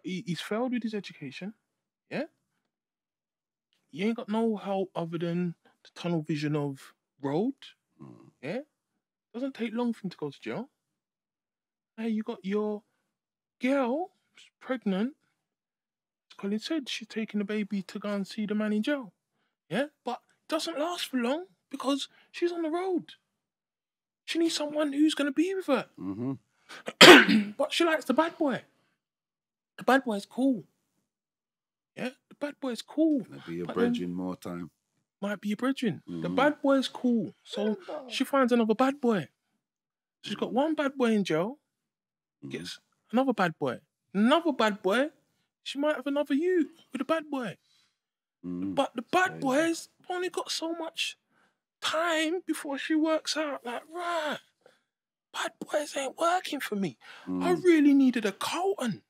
he's failed with his education. Yeah? You ain't got no help other than the tunnel vision of road. Yeah? Doesn't take long for him to go to jail. Hey, you got your girl, she's pregnant. As Colin said, she's taking the baby to go and see the man in jail. Yeah? But doesn't last for long because she's on the road. She needs someone who's going to be with her. But she likes the bad boy. The bad boy's cool. Yeah, the bad boy's cool. Maybe you're But bridging more time. might be a bridging. The bad boy's cool. So she finds another bad boy. She's got one bad boy in jail. Gets another bad boy. Another bad boy. She might have another you with a bad boy. But the bad boys only got so much time before she works out. Like, right, bad boys ain't working for me. I really needed a Colton.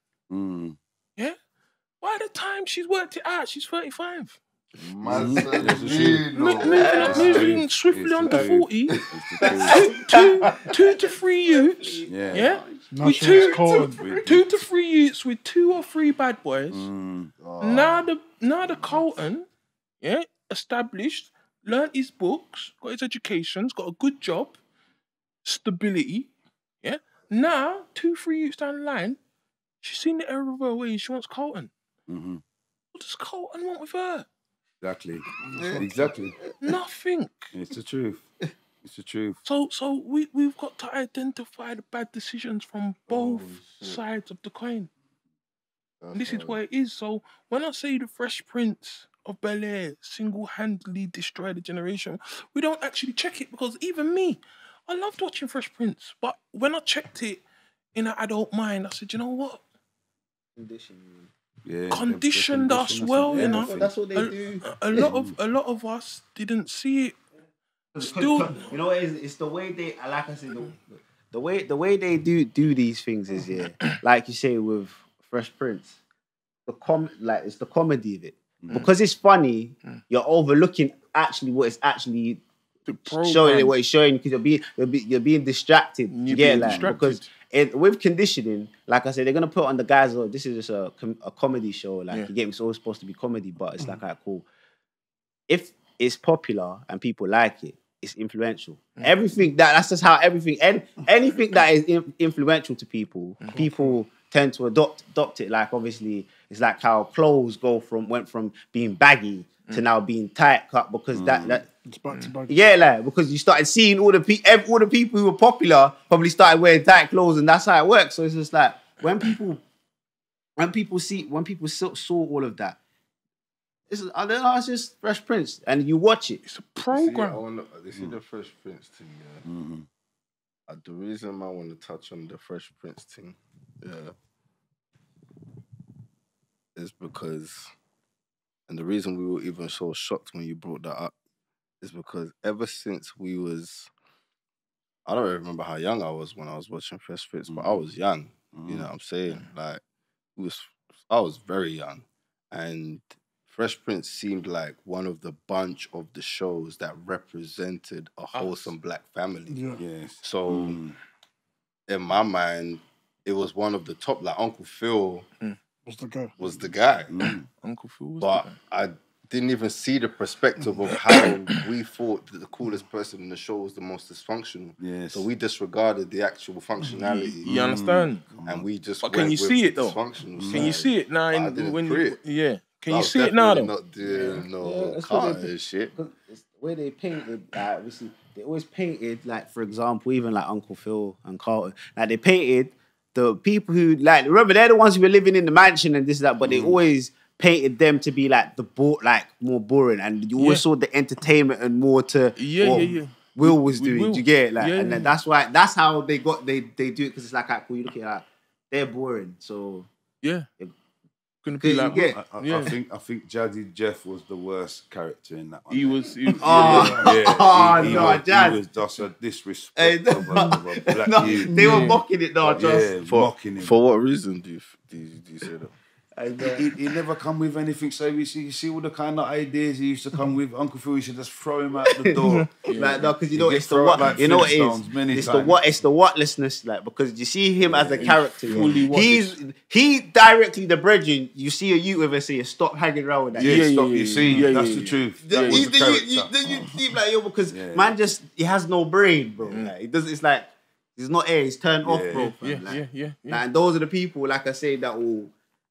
Yeah? By the time she's worked it out, she's 35. Moving swiftly on to 40. 2 to 3 youths. Yeah? With two to 3 youths with 2 or 3 bad boys. Now the Colton, yeah, established, learned his books, got his educations, got a good job, stability. Yeah. Now 2, 3 youths down the line, she's seen the error of her ways. She wants Colton. What does Colton want with her? Exactly. Nothing. It's the truth. It's the truth. So we've got to identify the bad decisions from both sides of the coin. And this is where it is. So when I say the Fresh Prince of Bel-Air single-handedly destroyed a generation, we don't actually check it because even me, I loved watching Fresh Prince. But when I checked it in an adult mind, I said, you know what? Conditioned us well, you know. That's what they do. A lot of us didn't see it. Still, you know what it is? It's the way they, like I said, the way they do these things is like you say with Fresh Prince, it's the comedy of it because it's funny. You're overlooking actually what it's actually showing it, what it's showing because you're being distracted. Because with conditioning, like I said, they're gonna put on the guys. Oh, this is just a comedy show. Like you get me, it's always supposed to be comedy, but it's like, alright, cool. If it's popular and people like it, it's influential. Everything that's just how everything. Anything that is influential to people, people tend to adopt it. Like obviously, it's like how clothes went from being baggy to now being tight cut because that It's back to back. yeah, like because you started seeing all the people who were popular probably started wearing tight clothes, and that's how it works. So it's just like when people saw all of that, I don't know, it's just Fresh Prince, and you watch it. it's a program. This is the Fresh Prince thing, yeah. The reason I want to touch on the Fresh Prince thing, is because, and the reason we were even so shocked when you brought that up is because ever since I don't remember how young I was when I was watching Fresh Prince, but I was young. You know what I'm saying? Like, I was very young, and Fresh Prince seemed like one of the bunch of the shows that represented a wholesome black family. Yeah. Yes. So, in my mind, it was one of the top. Like Uncle Phil Was the guy. Uncle Phil was but the guy. I didn't even see the perspective of how we thought that the coolest person in the show was the most dysfunctional. Yes. So we disregarded the actual functionality. You understand? And we just. But can went you with see the it though? dysfunctional Can side. you see it now? But I didn't pre it. Yeah. Can I you was see it now definitely though? not doing no that's car what they and shit. Because it's the way they painted, obviously, they always painted, like, for example, even like Uncle Phil and Carlton, like, they painted the people who, like, remember, they're the ones who were living in the mansion and this and that, but they always painted them to be, like, more boring, and you always saw the entertainment and more to what Will was doing. Will. Do you get it? Like, Yeah, and then that's how they do it, because it's like, cool, you look at it, like, they're boring, so... Yeah. Gonna Can be you like, get- I think Jazzy Jeff was the worst character in that one. he was. He was just a disrespect of a black youth. They were mocking it though, just... Mocking him. For what reason do you say that? He never come with anything. So you see all the kind of ideas he used to come with. Uncle Phil used to just throw him out the door. Like, no, because you He know gets it's the thrown what like you know what it Flintstones is. many It's times. it's the whatlessness, like, because you see him as a character. fully He directly the brethren. You see a youth with us, say, stop hanging around with that. You see, yeah, that's yeah, the yeah. truth. That was the character. You see, like, yo, because man just he has no brain, bro. Like, he does. It's like he's not air. He's turned off, bro. fam. Like, Yeah. Like, and those are the people, like I say, that will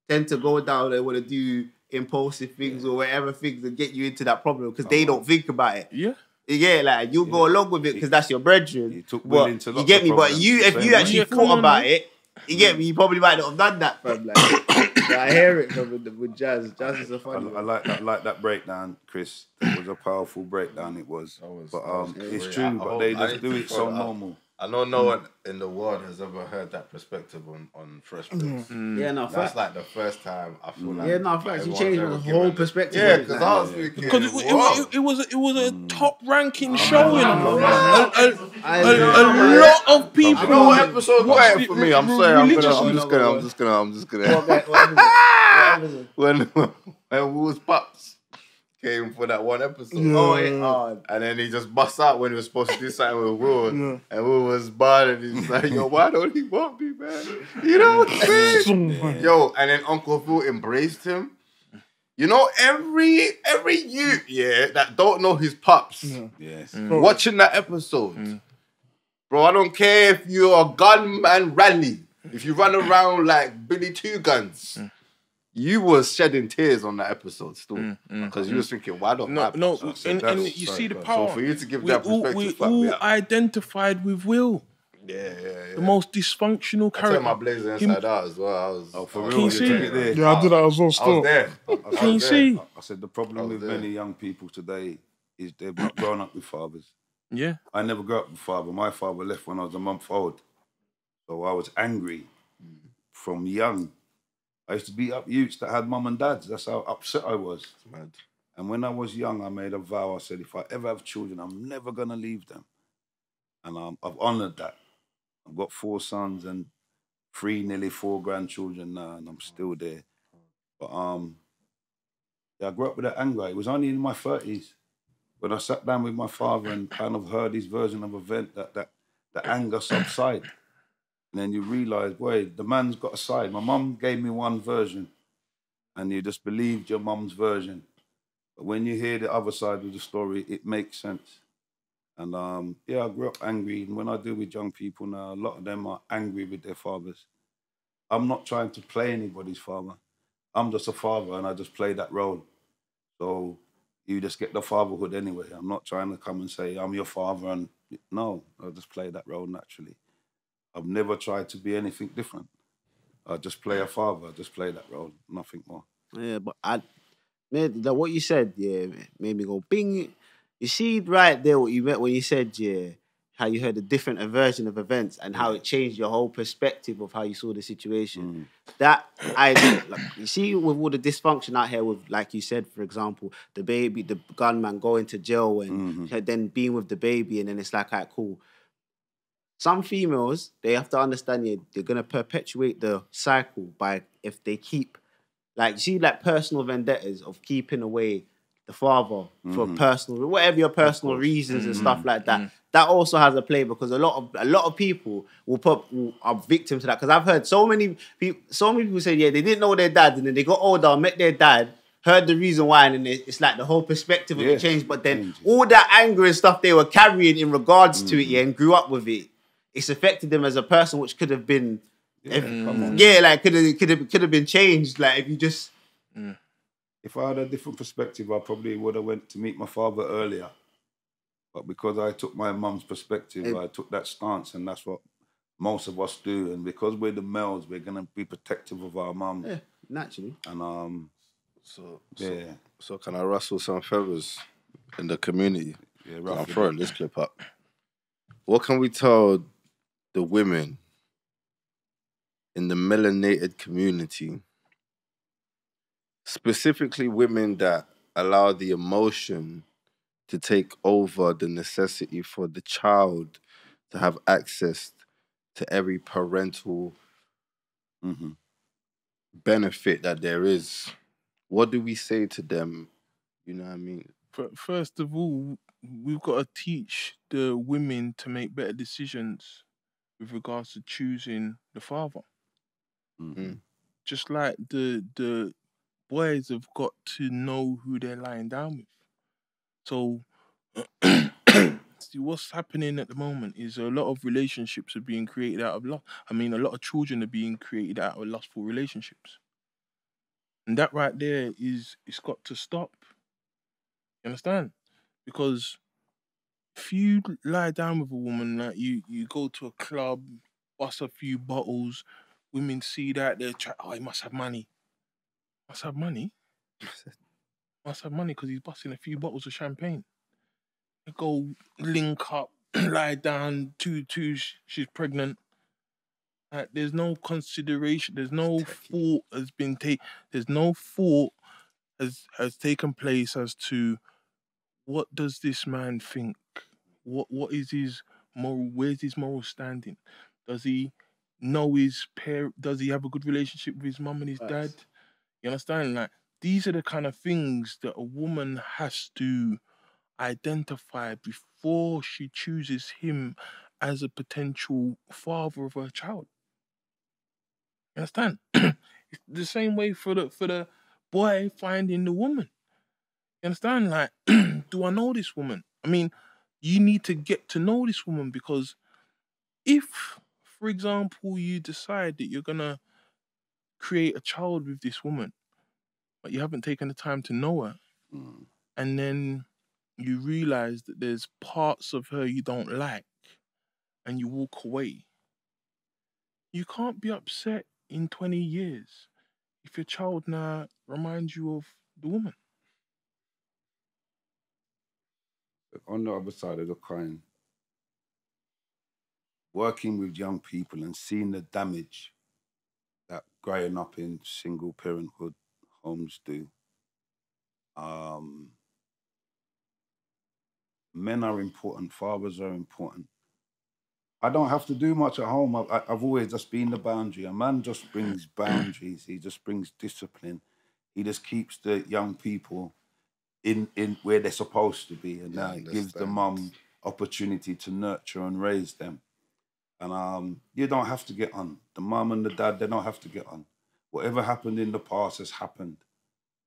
tend to go down. They want to do impulsive things or whatever things that get you into that problem because they don't think about it. Yeah. Yeah, like you go along with it because that's your brethren. He took But Willing to you lots get of me, but problems you the if same you way. actually Yeah, come thought on, about man. it, you get me. You probably might not have done that, fam. Like, so I hear it with Jazz. Jazz is a funny. I like that breakdown, Chris. That was a powerful breakdown. It was. It's great. true, but they I just need do to it so follow up. normal. I know no one in the world has ever heard that perspective on Fresh Prince. Yeah, no, That's facts. like the first time I feel like. Yeah, no, facts. You everyone's changed ever my given whole it. perspective. Yeah, of it, because like, I was thinking, Because whoa. it was a top ranking show, you know. I A know. lot of people. You know what episode watched got it it for me? I'm sorry. I'm religiously. just gonna. What episode? When Will's Pops came for that one episode. Yeah. Oh, yeah. And then he just bust out when he was supposed to do something with Will. Yeah. And Will was bad and he's like, yo, why don't he want me, man? You know what I'm saying? So funny. Yo, and then Uncle Phil embraced him. You know, every youth, that don't know his pops, Yes. watching that episode. Bro, I don't care if you're a gunman rally, if you run around like Billy Two Guns. You was shedding tears on that episode still. Because you was thinking, why don't I? No, So and that's- you sorry, see the bro. power. So for you to give we that all, perspective, we all identified with Will, yeah. the most dysfunctional I turned character. my blazer inside out as well. I was, For I real, was you you see? took it there. Yeah, I did that as well. I was Still, there. Can you see? I said the problem I was with there. many young people today is they've not grown up with fathers. Yeah. I never grew up with a father. My father left when I was a month old. So I was angry from young. I used to beat up youths that had mum and dads. That's how upset I was. Mad. And when I was young, I made a vow. I said, if I ever have children, I'm never going to leave them. And I've honoured that. I've got 4 sons and 3, nearly 4 grandchildren now, and I'm still there. But I grew up with that anger. It was only in my 30s when I sat down with my father and kind of heard his version of event that the anger subsided. And then you realise, boy, the man's got a side. My mum gave me one version, and you just believed your mum's version. But when you hear the other side of the story, it makes sense. And I grew up angry. And when I deal with young people now, a lot of them are angry with their fathers. I'm not trying to play anybody's father. I'm just a father, and I just play that role. So you just get the fatherhood anyway. I'm not trying to come and say, I'm your father. And no, I just play that role naturally. I've never tried to be anything different. I just play a father. I just play that role, nothing more. Yeah, but what you said, made me go bing. You see right there what you meant when you said, how you heard a different version of events and how it changed your whole perspective of how you saw the situation. That you see with all the dysfunction out here with, like you said, for example, the baby, the gunman going to jail and then being with the baby, and then it's like, all right, cool. Some females, they have to understand they're gonna perpetuate the cycle by if they keep, like, see, like personal vendettas of keeping away the father for personal, whatever your personal reasons and stuff like that. That also has a play because a lot of people are victim to that. Because I've heard so many people say, they didn't know their dad, and then they got older, met their dad, heard the reason why, and then it's like the whole perspective of it changed. But then all that anger and stuff they were carrying in regards to it, and grew up with it, it's affected them as a person, which could have been, could have been changed. Like if you just, if I had a different perspective, I probably would have went to meet my father earlier. But because I took my mum's perspective, I took that stance, and that's what most of us do. And because we're the males, we're gonna be protective of our mums. yeah, naturally. And So can I rustle some feathers in the community? yeah, I'm roughly. throwing this clip up. What can we tell the women in the melanated community, specifically women that allow the emotion to take over the necessity for the child to have access to every parental benefit that there is? What do we say to them? You know what I mean? First of all, we've got to teach the women to make better decisions with regards to choosing the father. Just like the boys have got to know who they're lying down with. So, see, what's happening at the moment is a lot of relationships are being created out of love. I mean, a lot of children are being created out of lustful relationships. And that right there it's got to stop. You understand? Because if you lie down with a woman, like you go to a club, bust a few bottles, women see that, they're try, oh, he must have money. Must have money? Must have money because he's busting a few bottles of champagne. They go link up, lie down, she's pregnant. Like, there's no consideration, there's no thought has been taken, there's no thought has taken place as to what does this man think? What is his moral? Where's his moral standing? Does he know his parent? Does he have a good relationship with his mum and his dad? You understand? Like, these are the kind of things that a woman has to identify before she chooses him as a potential father of her child. You understand? It's the same way for the boy finding the woman. You understand? Like, do I know this woman? I mean, you need to get to know this woman, because if, for example, you decide that you're gonna create a child with this woman, but you haven't taken the time to know her, and then you realize that there's parts of her you don't like, and you walk away, you can't be upset in 20 years if your child now reminds you of the woman. On the other side of the coin, working with young people and seeing the damage that growing up in single parenthood homes do. Men are important, fathers are important. I don't have to do much at home. I've always just been the boundary. A man just brings boundaries. He just brings discipline. He just keeps the young people in where they're supposed to be, and now it gives the mum opportunity to nurture and raise them. And you don't have to get on. The mum and the dad, they don't have to get on. Whatever happened in the past has happened.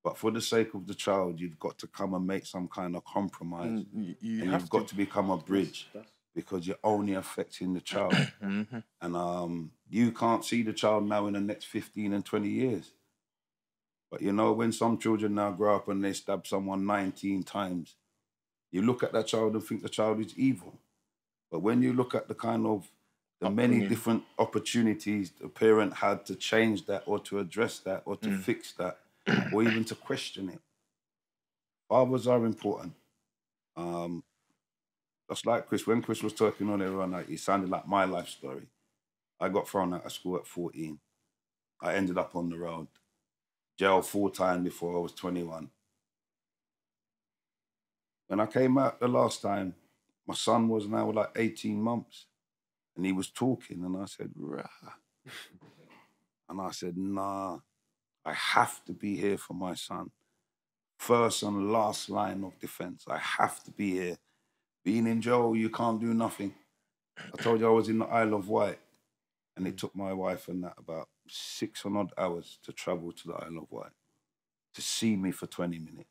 But for the sake of the child, you've got to come and make some kind of compromise. You've got to become a bridge, because you're only affecting the child. And you can't see the child now in the next 15 and 20 years. But you know, when some children now grow up and they stab someone 19 times, you look at that child and think the child is evil. But when you look at the kind of the many different opportunities the parent had to change that, or to address that, or to fix that, or even to question it. Fathers are important. Just like Chris, when Chris was talking on earlier on, it sounded like my life story. I got thrown out of school at 14. I ended up on the road. Jail full-time before I was 21. When I came out the last time, my son was now like 18 months. And he was talking, and I said, rah. And I said, nah, I have to be here for my son. First and last line of defense. I have to be here. Being in jail, you can't do nothing. I told you I was in the Isle of Wight, and it took my wife and that about 600 hours to travel to the Isle of Wight to see me for 20 minutes.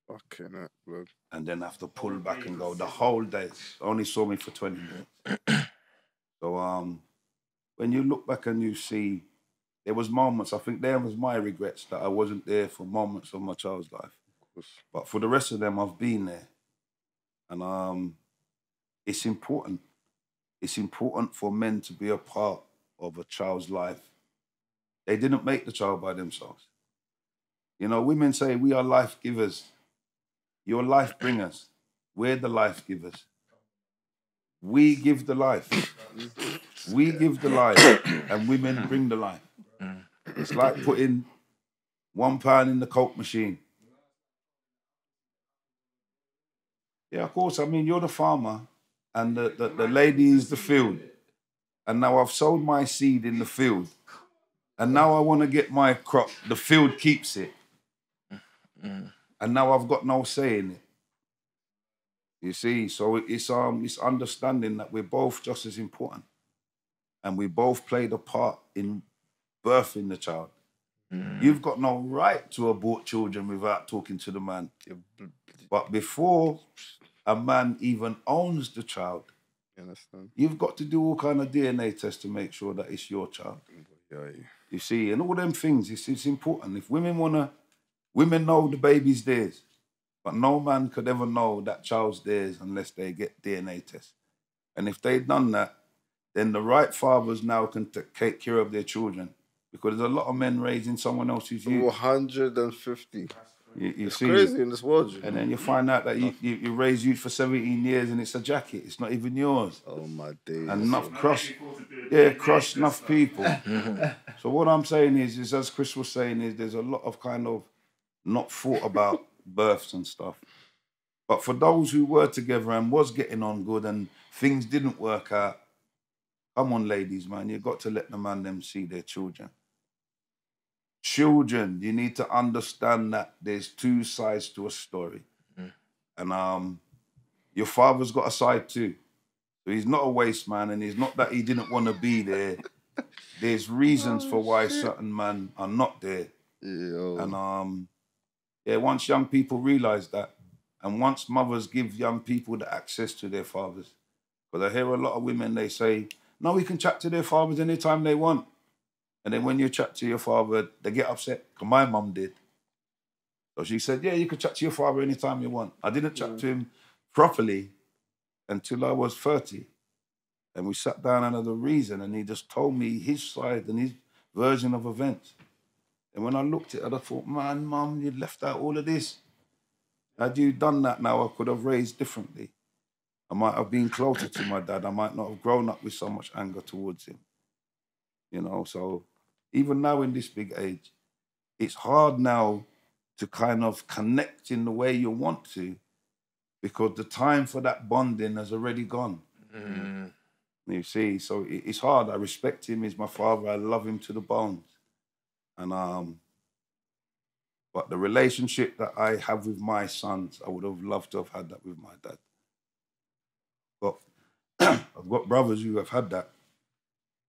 Fucking that, bro. And then have to pull back and go the whole day. Only saw me for 20 minutes. So when you look back and you see, there was moments, I think there was my regrets that I wasn't there for moments of my child's life. But for the rest of them, I've been there. And it's important. It's important for men to be a part of a child's life. They didn't make the child by themselves. You know, women say we are life givers. You're life bringers. We're the life givers. We give the life. We give the life, and women bring the life. It's like putting £1 in the Coke machine. Yeah, of course. I mean, you're the farmer, and the lady is the field. And now I've sowed my seed in the field. And now I want to get my crop. The field keeps it. And now I've got no say in it. You see, so it's understanding that we're both just as important. And we both played a part in birthing the child. You've got no right to abort children without talking to the man. But before a man even owns the child, You understand? you've got to do all kind of DNA tests to make sure that it's your child. Yeah. You see, and all them things, it's important. If women know the baby's theirs, but no man could ever know that child's theirs unless they get DNA tests. And if they've done that, then the right fathers now can take care of their children. Because there's a lot of men raising someone else's youth. 150. You It's see, crazy in this world. You know? and then you find out that you raise youth for 17 years and it's a jacket. It's not even yours. Oh, my days. And enough crush enough people. So what I'm saying is as Chris was saying, is there's a lot of kind of not thought about births and stuff. But for those who were together and was getting on good and things didn't work out, come on, ladies, man, you've got to let the man them see their children. Children, you need to understand that there's two sides to a story. And your father's got a side too. So he's not a waste man, and it's not that he didn't want to be there. There's reasons for why certain men are not there. Yo. And once young people realise that, and once mothers give young people the access to their fathers, because I hear a lot of women, they say, no, we can chat to their fathers anytime they want. And then when you chat to your father, they get upset, because my mum did. So she said, yeah, you can chat to your father anytime you want. I didn't chat to him properly until I was 30. And we sat down and had a reason, and he just told me his side and his version of events. And when I looked at it, I thought, man, mum, you left out all of this. Had you done that now, I could have raised differently. I might have been closer to my dad. I might not have grown up with so much anger towards him. You know, so even now in this big age, it's hard now to kind of connect in the way you want to, because the time for that bonding has already gone. You see, so it's hard. I respect him. He's my father. I love him to the bones. And but the relationship that I have with my sons, I would have loved to have had that with my dad. But I've got brothers who have had that,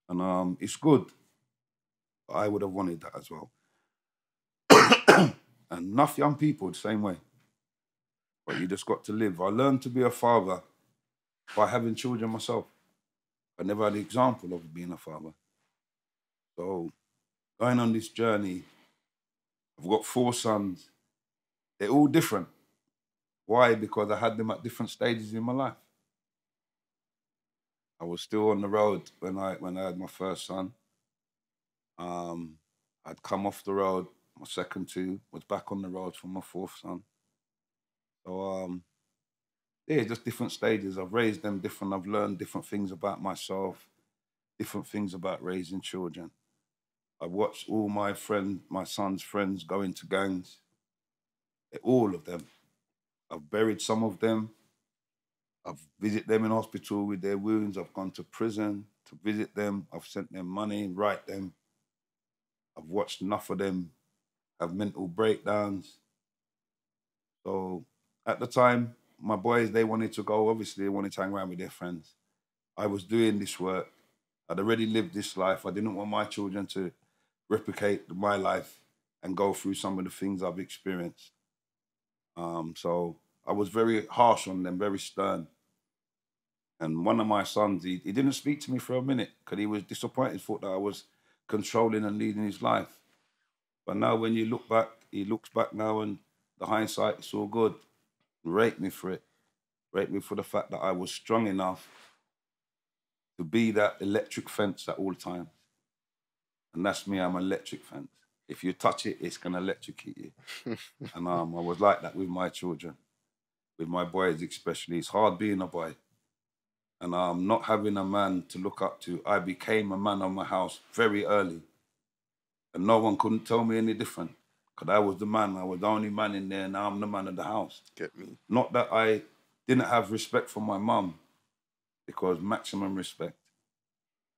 and it's good. But I would have wanted that as well. And enough young people the same way. But you just got to live. I learned to be a father by having children myself. I never had the example of being a father. So going on this journey, I've got 4 sons. They're all different. Why? Because I had them at different stages in my life. I was still on the road when I had my first son. I'd come off the road. My second 2 was back on the road for my 4th son. So just different stages. I've raised them different. I've learned different things about myself, different things about raising children. I've watched all my son's friends go into gangs. All of them. I've buried some of them. I've visited them in hospital with their wounds. I've gone to prison to visit them. I've sent them money, write them. I've watched enough of them have mental breakdowns. So at the time, my boys, they wanted to go. Obviously, they wanted to hang around with their friends. I was doing this work. I'd already lived this life. I didn't want my children to replicate my life and go through some of the things I've experienced. So I was very harsh on them, very stern. And one of my sons, he didn't speak to me for a minute because he was disappointed, thought that I was controlling and leading his life. But now when you look back, he looks back now and the hindsight, it's all good. Rate me for it. Rate me for the fact that I was strong enough to be that electric fence at all times. And that's me, I'm an electric fence. If you touch it, it's going to electrocute you. And I was like that with my children, with my boys especially. It's hard being a boy. And not having a man to look up to, I became a man of my house very early. And no one couldn't tell me any different. Because I was the man, I was the only man in there, and now I'm the man of the house. Get me. Not that I didn't have respect for my mum, because maximum respect.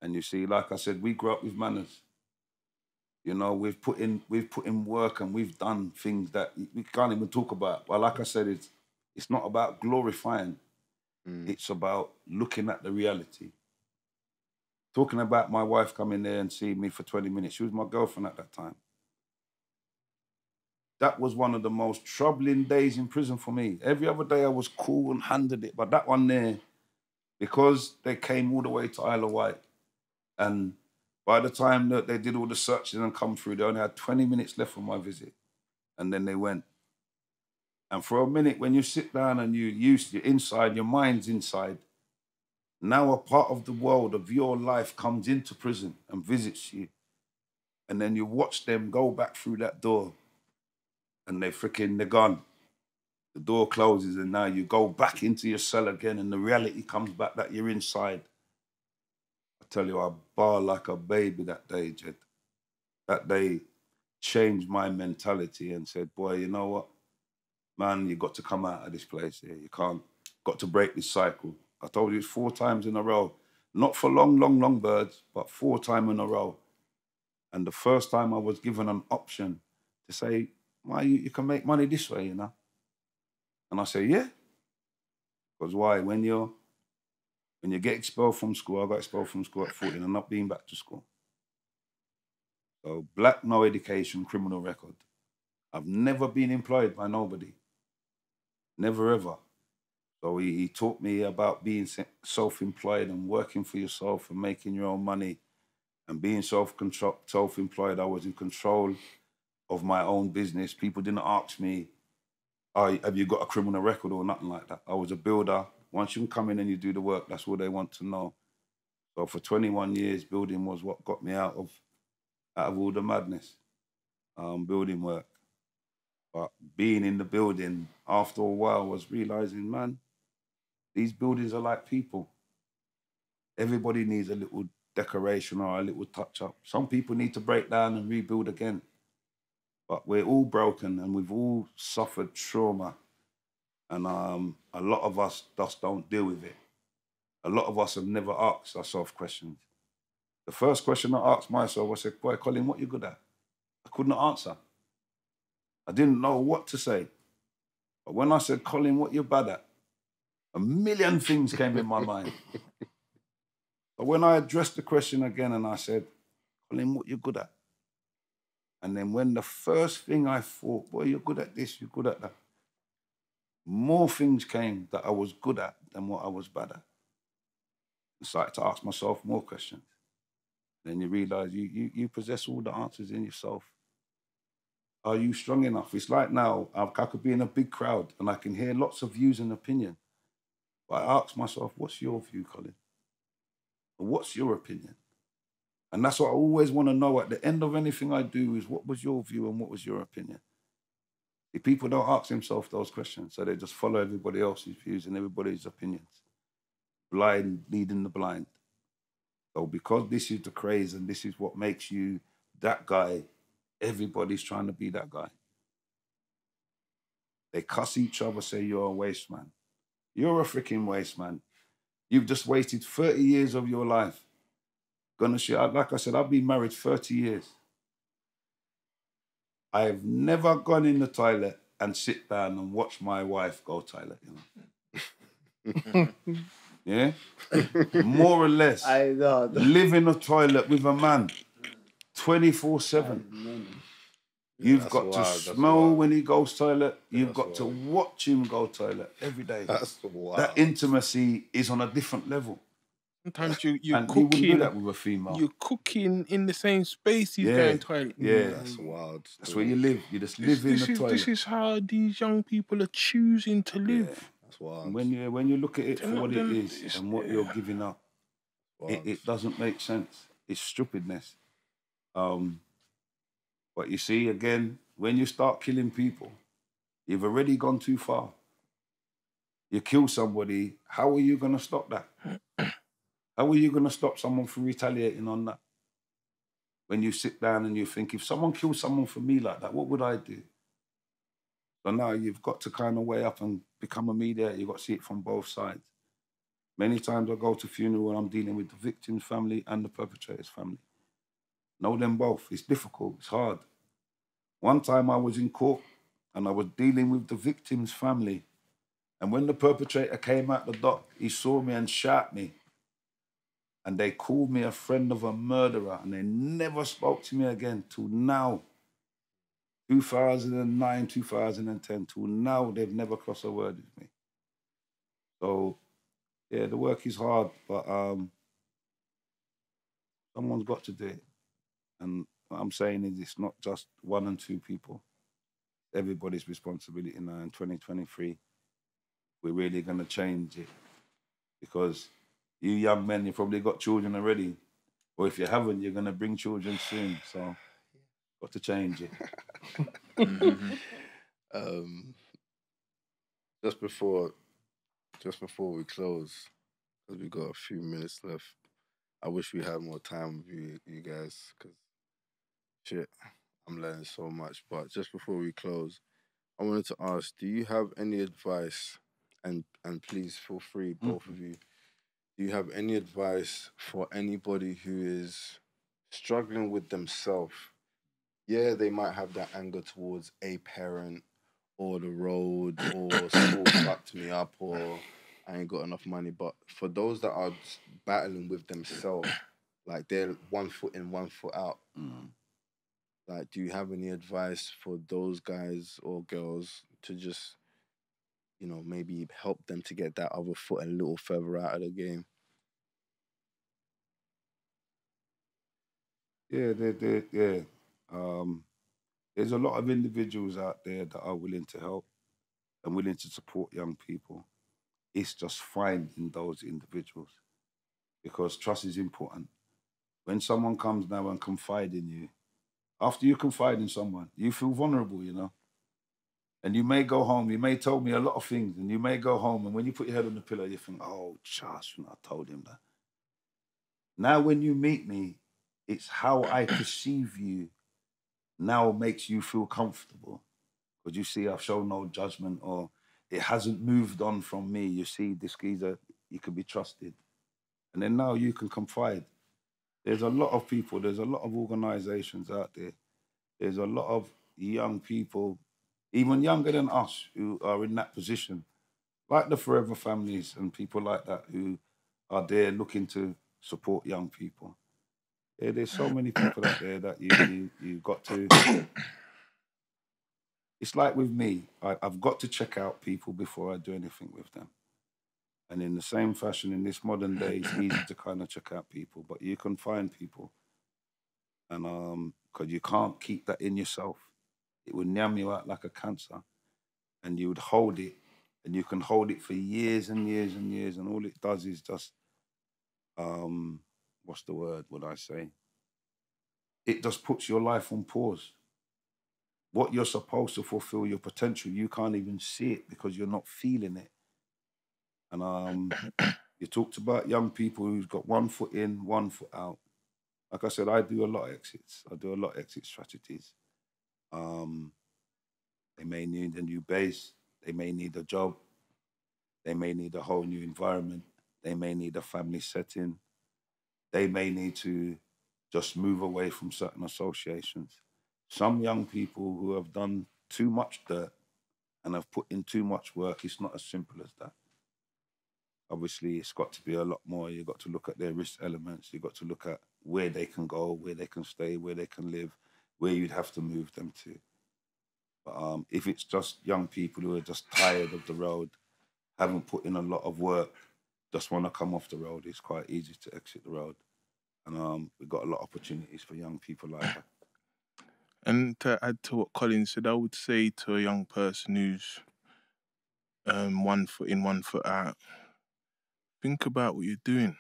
And you see, like I said, we grew up with manners. You know, we've put in work and we've done things that we can't even talk about. But like I said, it's not about glorifying. It's about looking at the reality. Talking about my wife coming there and seeing me for 20 minutes. She was my girlfriend at that time. That was one of the most troubling days in prison for me. Every other day I was cool and handled it. But that one there, because they came all the way to Isle of Wight, and By the time that they did all the searches and come through, they only had 20 minutes left for my visit. And then they went. And for a minute, when you sit down and you're inside, your mind's inside, now a part of the world of your life comes into prison and visits you. And then you watch them go back through that door and they're gone. The door closes and now you go back into your cell again and the reality comes back that you're inside. I tell you, I bawled like a baby that day, Jed. That day changed my mentality and said, boy, you know what? Man, you got to come out of this place here. You got to break this cycle. I told you it's 4 times in a row. Not for long birds, but 4 times in a row. And the first time I was given an option to say, why you can make money this way, you know? And I say, yeah. Because why? When you get expelled from school, I got expelled from school at 14 and not being back to school. So black, no education, criminal record. I've never been employed by nobody. Never ever. So he taught me about being self-employed and working for yourself and making your own money and being self-employed. I was in control of my own business. People didn't ask me, have you got a criminal record or nothing like that. I was a builder. Once you come in and you do the work, that's all they want to know. So for 21 years, building was what got me out of all the madness, building work. But being in the building, after a while, was realizing, man, these buildings are like people. Everybody needs a little decoration or a little touch-up. Some people need to break down and rebuild again. But we're all broken and we've all suffered trauma. And a lot of us just don't deal with it. A lot of us have never asked ourselves questions. The first question I asked myself, I said, boy, Colin, what you good at? I couldn't answer. I didn't know what to say. But when I said, Colin, what you bad at? A million things came in my mind. But when I addressed the question again and I said, Colin, what you good at? And then when the first thing I thought, boy, you're good at this, you're good at that, more things came that I was good at than what I was bad at. I started to ask myself more questions. Then you realize you possess all the answers in yourself. Are you strong enough? It's like now, I could be in a big crowd and I can hear lots of views and opinion. But I ask myself, what's your view, Colin? What's your opinion? And that's what I always want to know at the end of anything I do is what was your view and what was your opinion? If people don't ask themselves those questions, so they just follow everybody else's views and everybody's opinions. Blind leading the blind. So because this is the craze and this is what makes you that guy, everybody's trying to be that guy. They cuss each other, say you're a waste man. You're a freaking waste man. You've just wasted 30 years of your life. Like I said, I've been married 30 years. I've never gone in the toilet and sit down and watch my wife go toilet, you know. Yeah? More or less. I know. Live in a toilet with a man 24/7. You've got to smell when he goes toilet. You've got to watch him go toilet every day. That's wild. That intimacy is on a different level. Sometimes you're And you wouldn't do cooking. that with a female. You're cooking in the same space he's Yeah, going toilet. yeah. That's wild. That's where you live. You just live in the toilet. This is how these young people are choosing to live. Yeah. That's wild. And when you look at it for what it is it's- and what you're giving up, Wild. it doesn't make sense. It's stupidness. But you see, again, when you start killing people, you've already gone too far. You kill somebody, how are you going to stop that? How are you going to stop someone from retaliating on that? When you sit down and you think, if someone kills someone for me like that, what would I do? So now you've got to kind of weigh up and become a mediator. You've got to see it from both sides. Many times I go to funeral and I'm dealing with the victim's family and the perpetrator's family. Know them both. It's difficult. It's hard. One time I was in court and I was dealing with the victim's family. And when the perpetrator came out the dock, he saw me and shot me. And they called me a friend of a murderer and they never spoke to me again till now. 2009, 2010, till now, they've never crossed a word with me. So, yeah, the work is hard, but Someone's got to do it. And what I'm saying is it's not just one and two people. Everybody's responsibility now in 2023. We're really going to change it. Because you young men, you've probably got children already. Or if you haven't, you're going to bring children soon. So, got to change it. Just before we close, because we got a few minutes left, I wish we had more time with you guys, because shit, I'm learning so much. But just before we close, I wanted to ask, do you have any advice, and please feel free, both of you, do you have any advice for anybody who is struggling with themselves? Yeah, they might have that anger towards a parent or the road or school fucked me up or I ain't got enough money. But for those that are battling with themselves, like they're 1 foot in, 1 foot out, like, do you have any advice for those guys or girls to just, you know, maybe help them to get that other foot a little further out of the game? Yeah, yeah. There's a lot of individuals out there that are willing to help and willing to support young people. It's just finding those individuals, because trust is important. When someone comes now and confide in you, after you confide in someone, you feel vulnerable, you know. And you may go home, you may tell me a lot of things, and you may go home, and when you put your head on the pillow, you think, oh, just I told him that. Now, when you meet me, it's how I perceive you now makes you feel comfortable. Because you see, I've shown no judgment, or it hasn't moved on from me. You see, this geezer, you can be trusted. And then now you can confide. There's a lot of people, there's a lot of organizations out there. There's a lot of young people, even younger than us, who are in that position, like the Forever Families and people like that, who are there looking to support young people. Yeah, there's so many people out there that you got to. It's like with me, I've got to check out people before I do anything with them. And in the same fashion, in this modern day, it's easy to kind of check out people, but you can find people. And because you can't keep that in yourself. It would numb you out like a cancer. And you would hold it, and you can hold it for years and years and years, and all it does is just, what's the word would I say? It just puts your life on pause. What you're supposed to fulfill your potential, you can't even see it because you're not feeling it. And you talked about young people who's got 1 foot in, 1 foot out. Like I said, I do a lot of exits. I do a lot of exit strategies. They may need a new base. They may need a job. They may need a whole new environment. They may need a family setting. They may need to just move away from certain associations. Some young people who have done too much dirt and have put in too much work, it's not as simple as that. Obviously, it's got to be a lot more. You've got to look at their risk elements. You've got to look at where they can go, where they can stay, where they can live, where you'd have to move them to. But if it's just young people who are just tired of the road, haven't put in a lot of work, just want to come off the road, it's quite easy to exit the road. And we've got a lot of opportunities for young people like that. And to add to what Colin said, I would say to a young person who's 1 foot in, 1 foot out, think about what you're doing.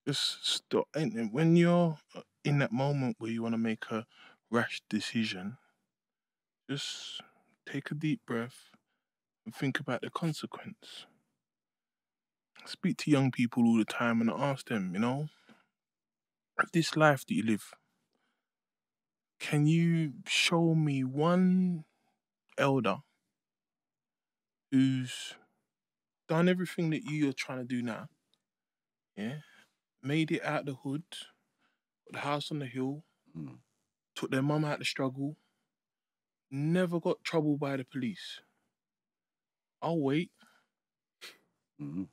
Just stop. And when you're in that moment where you want to make a rash decision, just take a deep breath and think about the consequence. I speak to young people all the time and I ask them, you know, this life that you live, can you show me one elder who's done everything that you're trying to do now? Yeah, made it out the hood, got the house on the hill, took their mum out the struggle, never got troubled by the police. I'll wait. Young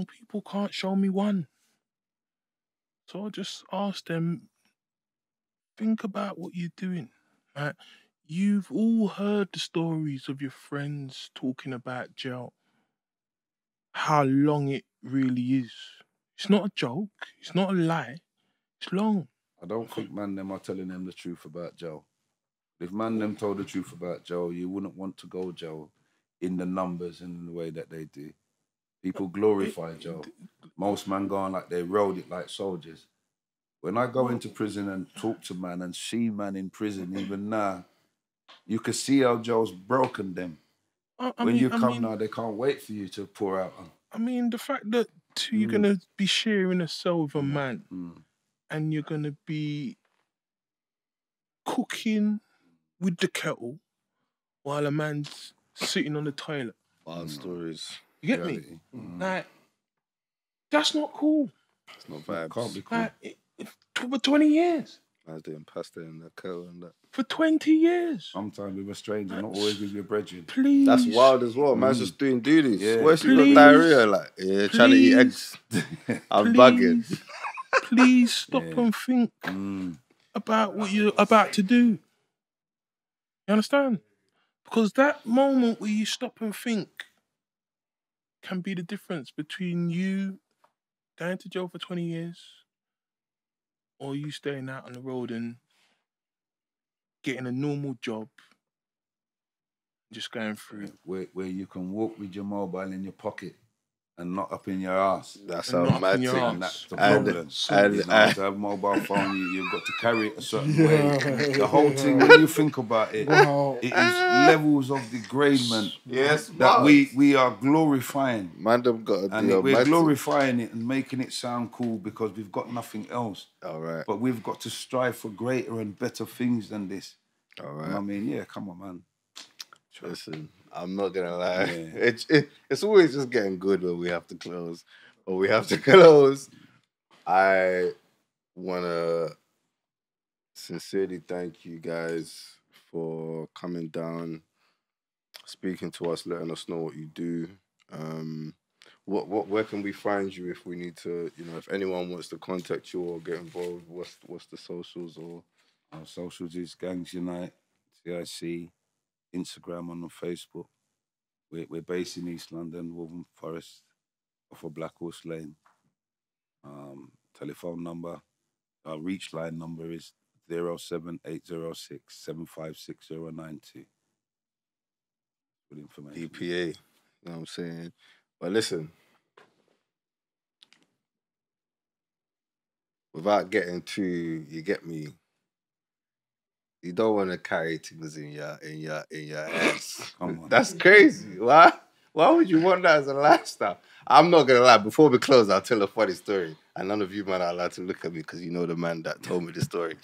people can't show me one. So I just ask them, think about what you're doing. Right? You've all heard the stories of your friends talking about jail, how long it really is. It's not a joke. It's not a lie. It's long. I don't think man them are telling them the truth about Joe. If man them told the truth about Joe, you wouldn't want to go Joe in the numbers and in the way that they do. People glorify Joe. Most man go on like they rode it like soldiers. When I go into prison and talk to man and see man in prison, even now, you can see how Joe's broken them. When you come now, they can't wait for you to pour out. I mean, the fact that you're going to be sharing a cell with a man and you're going to be cooking with the kettle while a man's sitting on the toilet. Wild stories. You get me? Like, that's not cool. It's not vibes. Can't be cool. Like, for 20 years. I was doing pasta in the kettle and that. For 20 years. Sometimes with a stranger, not always with your brethren. Please. That's wild as well. Man's just doing duties. Yeah. Where's she got diarrhea? Like, trying to eat eggs. I'm bugging. Please stop and think about what you're about to do. You understand? Because that moment where you stop and think can be the difference between you going to jail for 20 years or you staying out on the road and getting a normal job, just going through. Where you can walk with your mobile in your pocket and not up in your ass. That's And how not mad in your thing. arse. That's the And- problem. and- You know, to have a mobile phone, you've got to carry it a certain way. The whole thing, when you think about it, Wow. it is levels of degradement Yes, that we are glorifying. Man, them got to And do a we're mad thing. glorifying it and making it sound cool because we've got nothing else. All right. But we've got to strive for greater and better things than this. All And I right. mean, yeah, come on, man. Listen, I'm not going to lie. Yeah. It's always just getting good when we have to close. But we have to close. I want to sincerely thank you guys for coming down, speaking to us, letting us know what you do. Where can we find you if we need to, if anyone wants to contact you or get involved, what's the socials or? Our socials is Gangs Unite, CIC, Instagram and on Facebook. We're based in East London, Woburn Forest, off of Black Horse Lane. Telephone number, our reach line number is 07806 756 Good information. EPA, you know what I'm saying? But listen, without getting too, you get me, you don't want to carry things in your ass. Come on. That's crazy. Why would you want that as a lifestyle? I'm not gonna lie, before we close, I'll tell a funny story. And none of you man are allowed to look at me because you know the man that told me the story.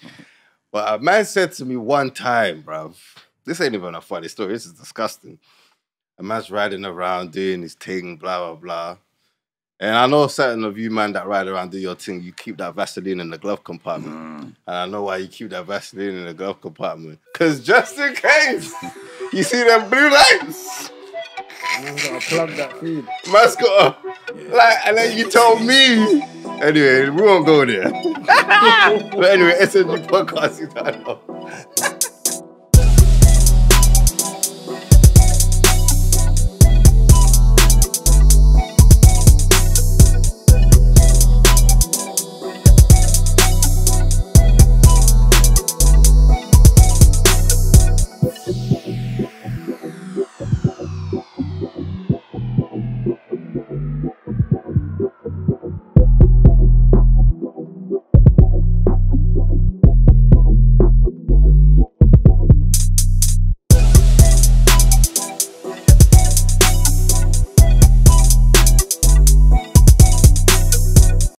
But a man said to me one time, bruv, this ain't even a funny story, this is disgusting. A man's riding around doing his thing, blah, blah, blah. And I know certain of you, man, that ride around do your thing, you keep that Vaseline in the glove compartment. And I know why you keep that Vaseline in the glove compartment. Because just in case, you see them blue lights, Man's gotta plug that feed. man's got and then you told me. Anyway, we won't go there. But anyway, SMG Podcast, you don't know.